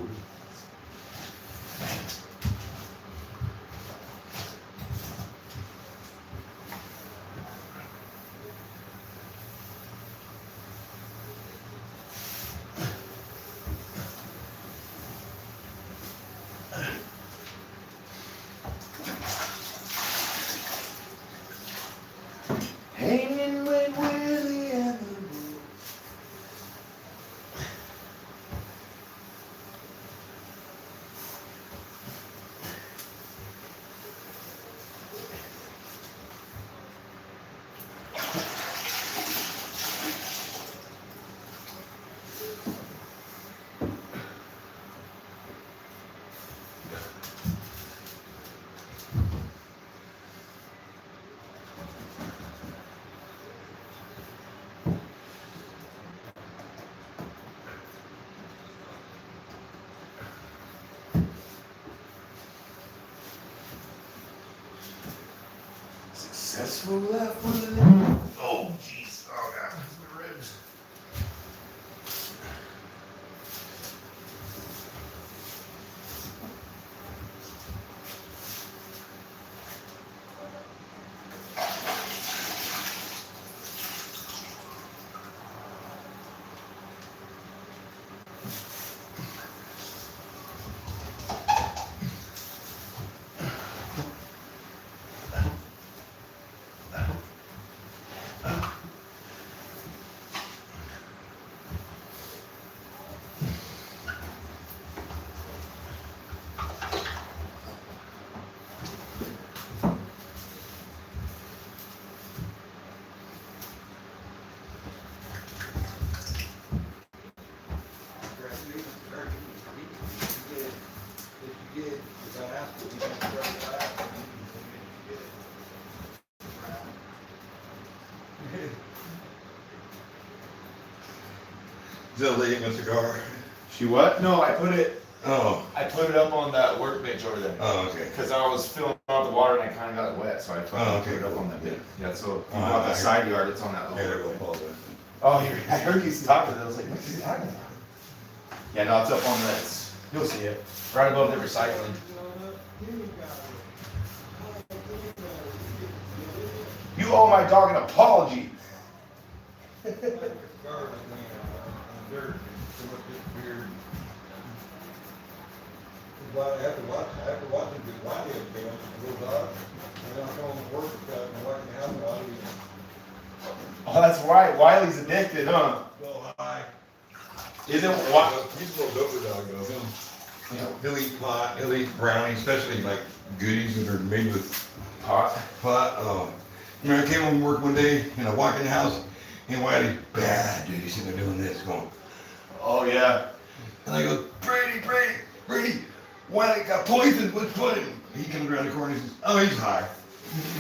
Hanging with Willie and the boys. Successful left with it. Oh, jeez. Oh, God. My ribs. Is that lighting a cigar? She what? No, I put it Oh, up on that workbench over there. oh, okay. Because I was filling out the water and I kind of got it wet, so I Oh, okay, put it up cool. on that bit. Yeah, so you Oh, want I- the side yard, it's on that I gotta little. go apologize. Oh, I heard you talking. I was like, what's he talking about? Yeah, no, it's up on this. You'll see it. Right above the recycling. You owe my dog an apology. After watching the Wiley again, it goes up, and I'm going to work, and watching the house, Wiley. Oh, that's right. Wiley's addicted, huh? So high. Isn't Wiley? He's a little doper dog though, him. You know, he'll eat pot, he'll eat brownies, especially like goodies that are made with Pot. pot. You know, I came home from work one day and I walk in the house and Wiley's bad, dude. He's sitting there doing this, going, Oh yeah. and I go, Brady, Wiley got poisoned with pudding. He comes around the corner and says, oh, he's high.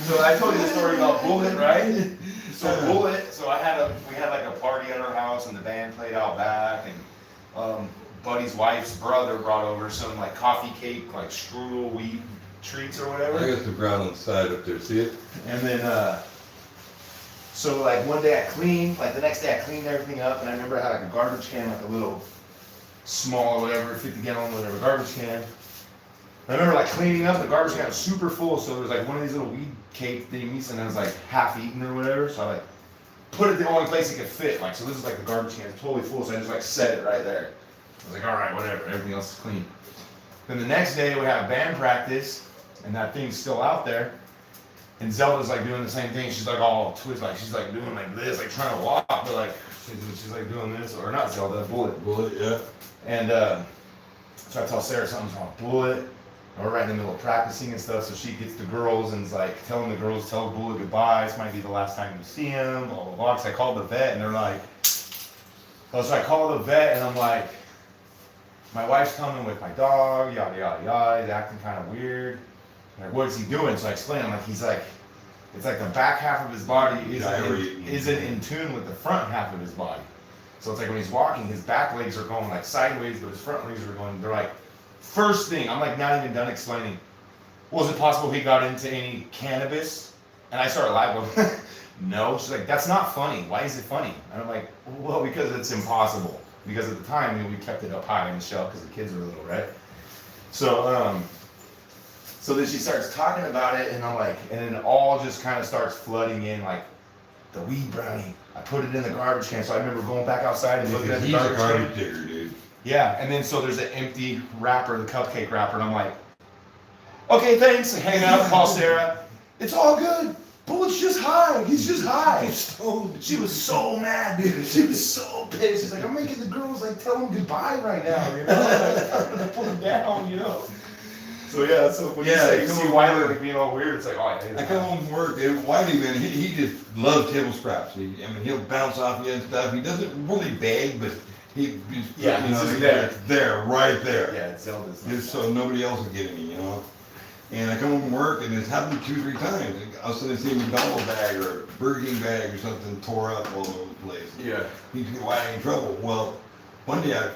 So I told you the story about Bullet, right? So Bullet. So we had like a party at our house and the band played out back and Buddy's wife's brother brought over some like coffee cake, like strudel wheat treats or whatever. I got the brown on the side up there, see it? And then, so like one day I cleaned, like the next day I cleaned everything up, and I remember I had like a garbage can, like a little small, whatever, 50 gallon, whatever, garbage can. I remember like cleaning up, the garbage can was super full, so there was like one of these little weed cake thingies, and it was like half eaten or whatever, so I like put it the only place it could fit, like, so this is like the garbage can, it's totally full, so I just like set it right there. I was like, alright, whatever, everything else is clean. Then the next day we have band practice, and that thing's still out there. And Zelda's like doing the same thing. She's like all twisted, like she's like doing like this, like trying to walk, but like she's like doing this, or not Zelda, Bullet. Yeah. And so I tell Sarah something's wrong with Bullet. And we're right in the middle of practicing and stuff, so she gets the girls and is like telling the girls, tell Bullet goodbye. This might be the last time you see him. Blah blah blah. So I called the vet, and they're like, oh, so I call the vet, and I'm like, my wife's coming with my dog, yada yada yada. He's acting kind of weird. Like, what is he doing? So I explain, I'm like, he's like, it's like the back half of his body isn't in tune with the front half of his body. So it's like when he's walking, his back legs are going like sideways, but his front legs are going, they're like, first thing, I'm like not even done explaining, was it possible he got into any cannabis? And I started laughing, no. She's like, that's not funny. Why is it funny? And I'm like, well, because it's impossible. Because at the time, you know, we kept it up high in the shelf because the kids were little, right? So then she starts talking about it, and I'm like, and then it all just kind of starts flooding in, like, the weed brownie. I put it in the garbage can, so I remember going back outside and looking at the He's a garbage garbage can. digger, dude. Yeah, and then so there's an empty wrapper, the cupcake wrapper, and I'm like, okay, thanks, and hang out, call Sarah. It's all good. Bullet's just high. He's just high. She was so mad, dude. She was so pissed. She's like, I'm making the girls like tell him goodbye right now, you know? Like, I'm gonna put him down, you know? So yeah, so when you see Wiley like being all weird, it's like, oh yeah. I come home from work, and Wiley, man, he just loves table scraps. He'll bounce off you and stuff. He doesn't really beg, but he's just there. There, right there. Yeah, it's Zelda's. Just so nobody else is getting me, you know. And I come home from work, and it's happened 2-3 times. All of a sudden, I see a McDonald's bag or a Burger King bag or something tore up all over the place. Yeah. He's getting Wiley in trouble. Well, one day I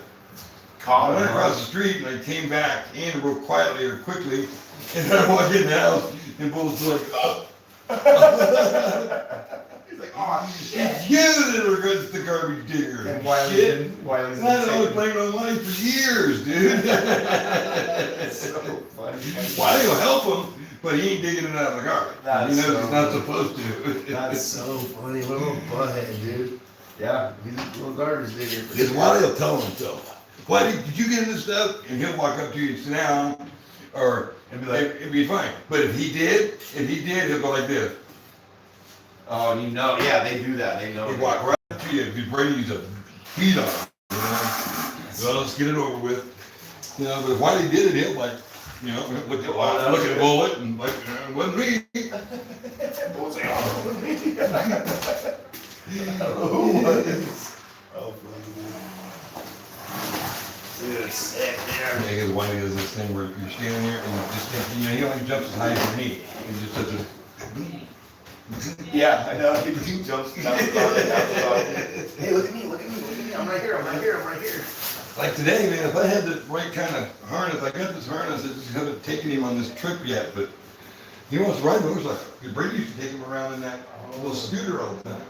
Caught went him. across the street and I came back in real quietly or quickly, and then I walked in the house, and Bull's like, oh. He's like, oh shit, it's you that are against the garbage digger. And Wiley's Shit. in, Wiley's And I was in. blaming on Wiley for years, dude. It's so funny. Wiley will help him, but he ain't digging it out of the garbage. That's He knows so he's not supposed to. That's so funny, little butthead, dude. Yeah, he's a little garbage digger. Because Wiley will tell himself, why did you get into stuff? And he'll walk up to you and sit down, or And be like, it'd be fine. But if he did, he'll go like this. oh, you know, yeah, they do that. They know. He'd walk right up to you, he'd ready to beat on him, you know? Well, let's get it over with. You know, but if Wiley did it, he'll like, you know, look at Bullet and like, it wasn't me. Bullet's like, oh, it wasn't me. Who was? Oh, dude, it's sick, Yeah, man. because Wiley does this thing where you're standing there and you just think, you know, he only jumps as high as your knee. He just does this. Yeah, I know. He jumps down the car. Hey, look at me, look at me, look at me. I'm right here, I'm right here, I'm right here. Like today, man, if I had the right kind of harness, I got this harness, I just haven't taken him on this trip yet, but he wants to ride motorcycle. Brady used to take him around in that little scooter all the time.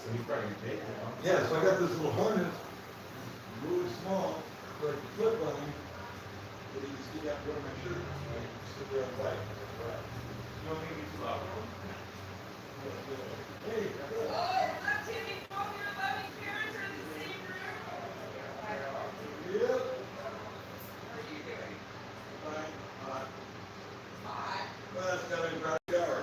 So he's probably taking it, huh? Yeah, so I got this little harness, really small. But if you flip on him, but you just get out and my shirt, like, sit there and fight. Right. You don't think it's too loud? Hey, Oh, look, Timmy, both your loving parents are in the same room. yep. How are you doing? Fine, hot. Hot. Well, it's got a dry shower.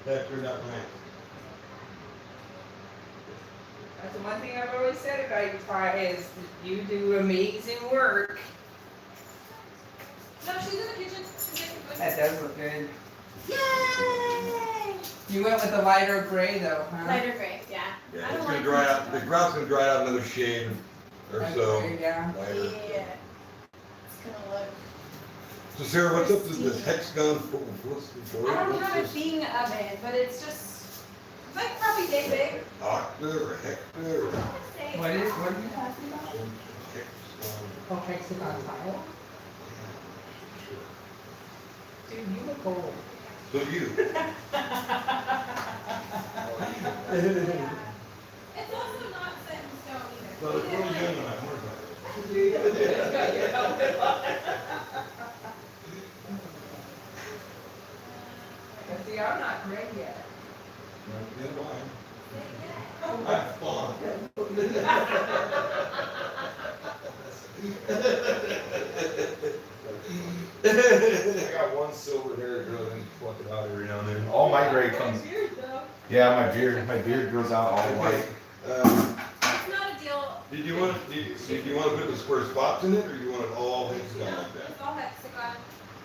That turned out nice. That's the one thing I've always said about you, Ty, is you do amazing work. No, she's in the kitchen. She's making food. That does look good. Yay! You went with the lighter gray though, huh? Lighter gray, yeah. Yeah, I it's don't gonna like dry much out, the color. grout's gonna dry out another shade or so. Okay, yeah. Lighter. Yeah. It's gonna look. So Sarah, what's up with this hexagon? What's the I don't what's have a this? thing of it, but it's just, it's like probably day big. Octa or hecta or What are you talking about? hexagon? Oh, hexagon tile? Dude, you look old. So you. Yeah. It's also not set in stone either. So We it's didn't really like- young and I'm working on it. But see, I'm not gray yet. Neither do I. Yeah. I'm fond. I got one silver hair that grows and pluck it out every now and then. All my gray comes. Weird though. Yeah, my beard grows out all white. It's not a deal. Did you want to put the square spots in it, or you want it all hexagon like that? It's all hexagon,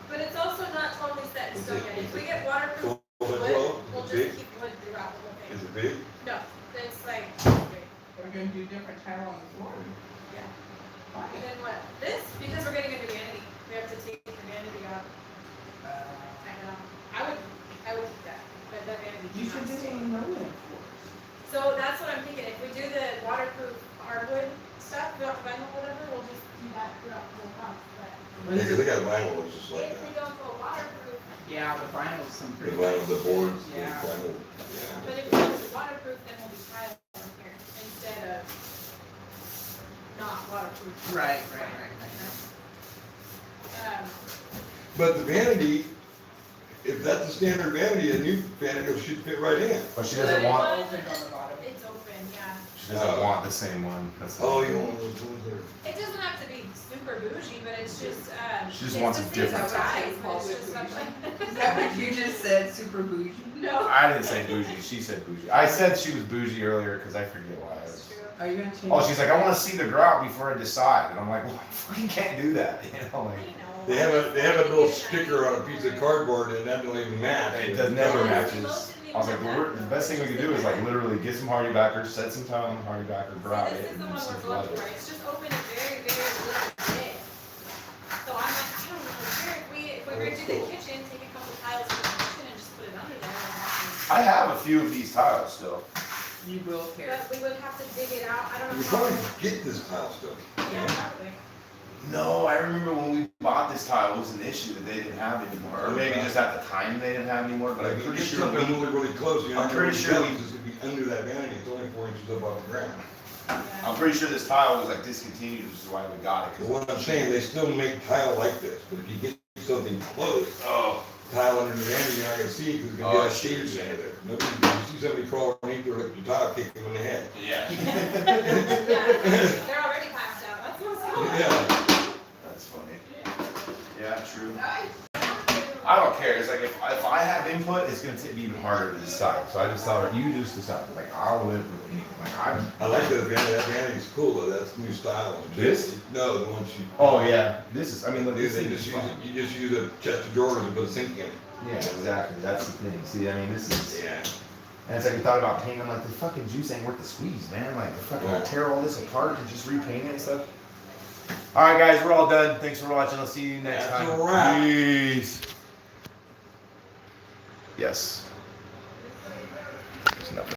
but it's also not totally set in stone yet. If we get waterproof 12 by wood, 12? we'll Is just it big? keep wood throughout the whole Is thing. it big? No, it's like, We're gonna do different tile on the floor. yeah. Why? And then what? This, because we're getting a new vanity. We have to take the vanity out. I know. I would keep that, but that vanity. You should cannot do stay. some rolling floors. So that's what I'm thinking. If we do the waterproof hardwood stuff, vinyl, whatever, we'll just do that throughout the whole house. But Yeah, 'cause they got vinyl that's just like if we that. don't go waterproof, Yeah, the vinyl's some The pretty. vinyl, the boards, the Yeah. vinyl, but yeah. if we go waterproof, then we'll be tile on here instead of not waterproof. Right. But the vanity, if that's the standard vanity, a new vanity should fit right in. But she But doesn't it want. was- Open on the bottom. It's open, yeah. She doesn't want the same one. That's Oh, you want those ones there? It doesn't have to be super bougie, but it's just, She just it's wants the a same different size, type. but it's just something. Is that what you just said, super bougie? No. I didn't say bougie. She said bougie. I said she was bougie earlier because I forget why. I That's was. true. Are you gonna change? Oh, she's like, I want to see the grout before I decide, and I'm like, well, you can't do that. You know, like. I know. They have a little sticker on a piece of cardboard and that don't even match. It does never Yeah, matches. most didn't even I was like, have well, that. the best thing we could do is like literally get some hardy backers, set some tile on the hardy backer, grout This it, is the and one then some we're looking leather. for. It's just open a very, very little bit. So I'm like, I don't know, here, if we were to do the kitchen, take a couple tiles from the kitchen and just put it under there. I have a few of these tiles still. You will care. But we would have to dig it out. I don't know. You probably get this tile stuff. Yeah, probably. No, I remember when we bought this tile, it was an issue that they didn't have anymore, or maybe just at the time they didn't have anymore. But But I'm if you pretty get sure something we, really, really close, you know, I'm pretty sure we- it's gonna be under that vanity, it's only 4 inches up off the ground. I'm Yeah. pretty sure this tile was like discontinued, which is why we got it. Cause what I'm saying, they still make tile like this, but if you get something close, Oh, tile under the vanity, you're not gonna see, cause it's Oh, gonna I be a see what you're shade saying. under there. Nobody, you see somebody crawl underneath there, look at the tile, kick them in the head. yeah. Yeah, they're already passed out. That's what's going on. Yeah. That's funny. Yeah, true. Nice. I don't care. It's like if I have input, it's gonna be even harder to decide. So I just tell her, you just decide. Like I'll live with anything. Like I'm. I like that vanity, that vanity's cool though, that's new style. This? No, the one she. Oh yeah, this is. I mean, look, They this thing just is use, fun. you just use a chest of drawers and put a sink in it. Yeah, exactly. That's the thing. See, I mean, this is. Yeah. And it's like we thought about painting. I'm like, the fucking juice ain't worth the squeeze, man. Like, the fucking Yeah. tear all this apart and just repaint it and stuff. All right, guys, we're all done. Thanks for watching. I'll see you next That's time. a wrap. Peace. Yes. There's nothing.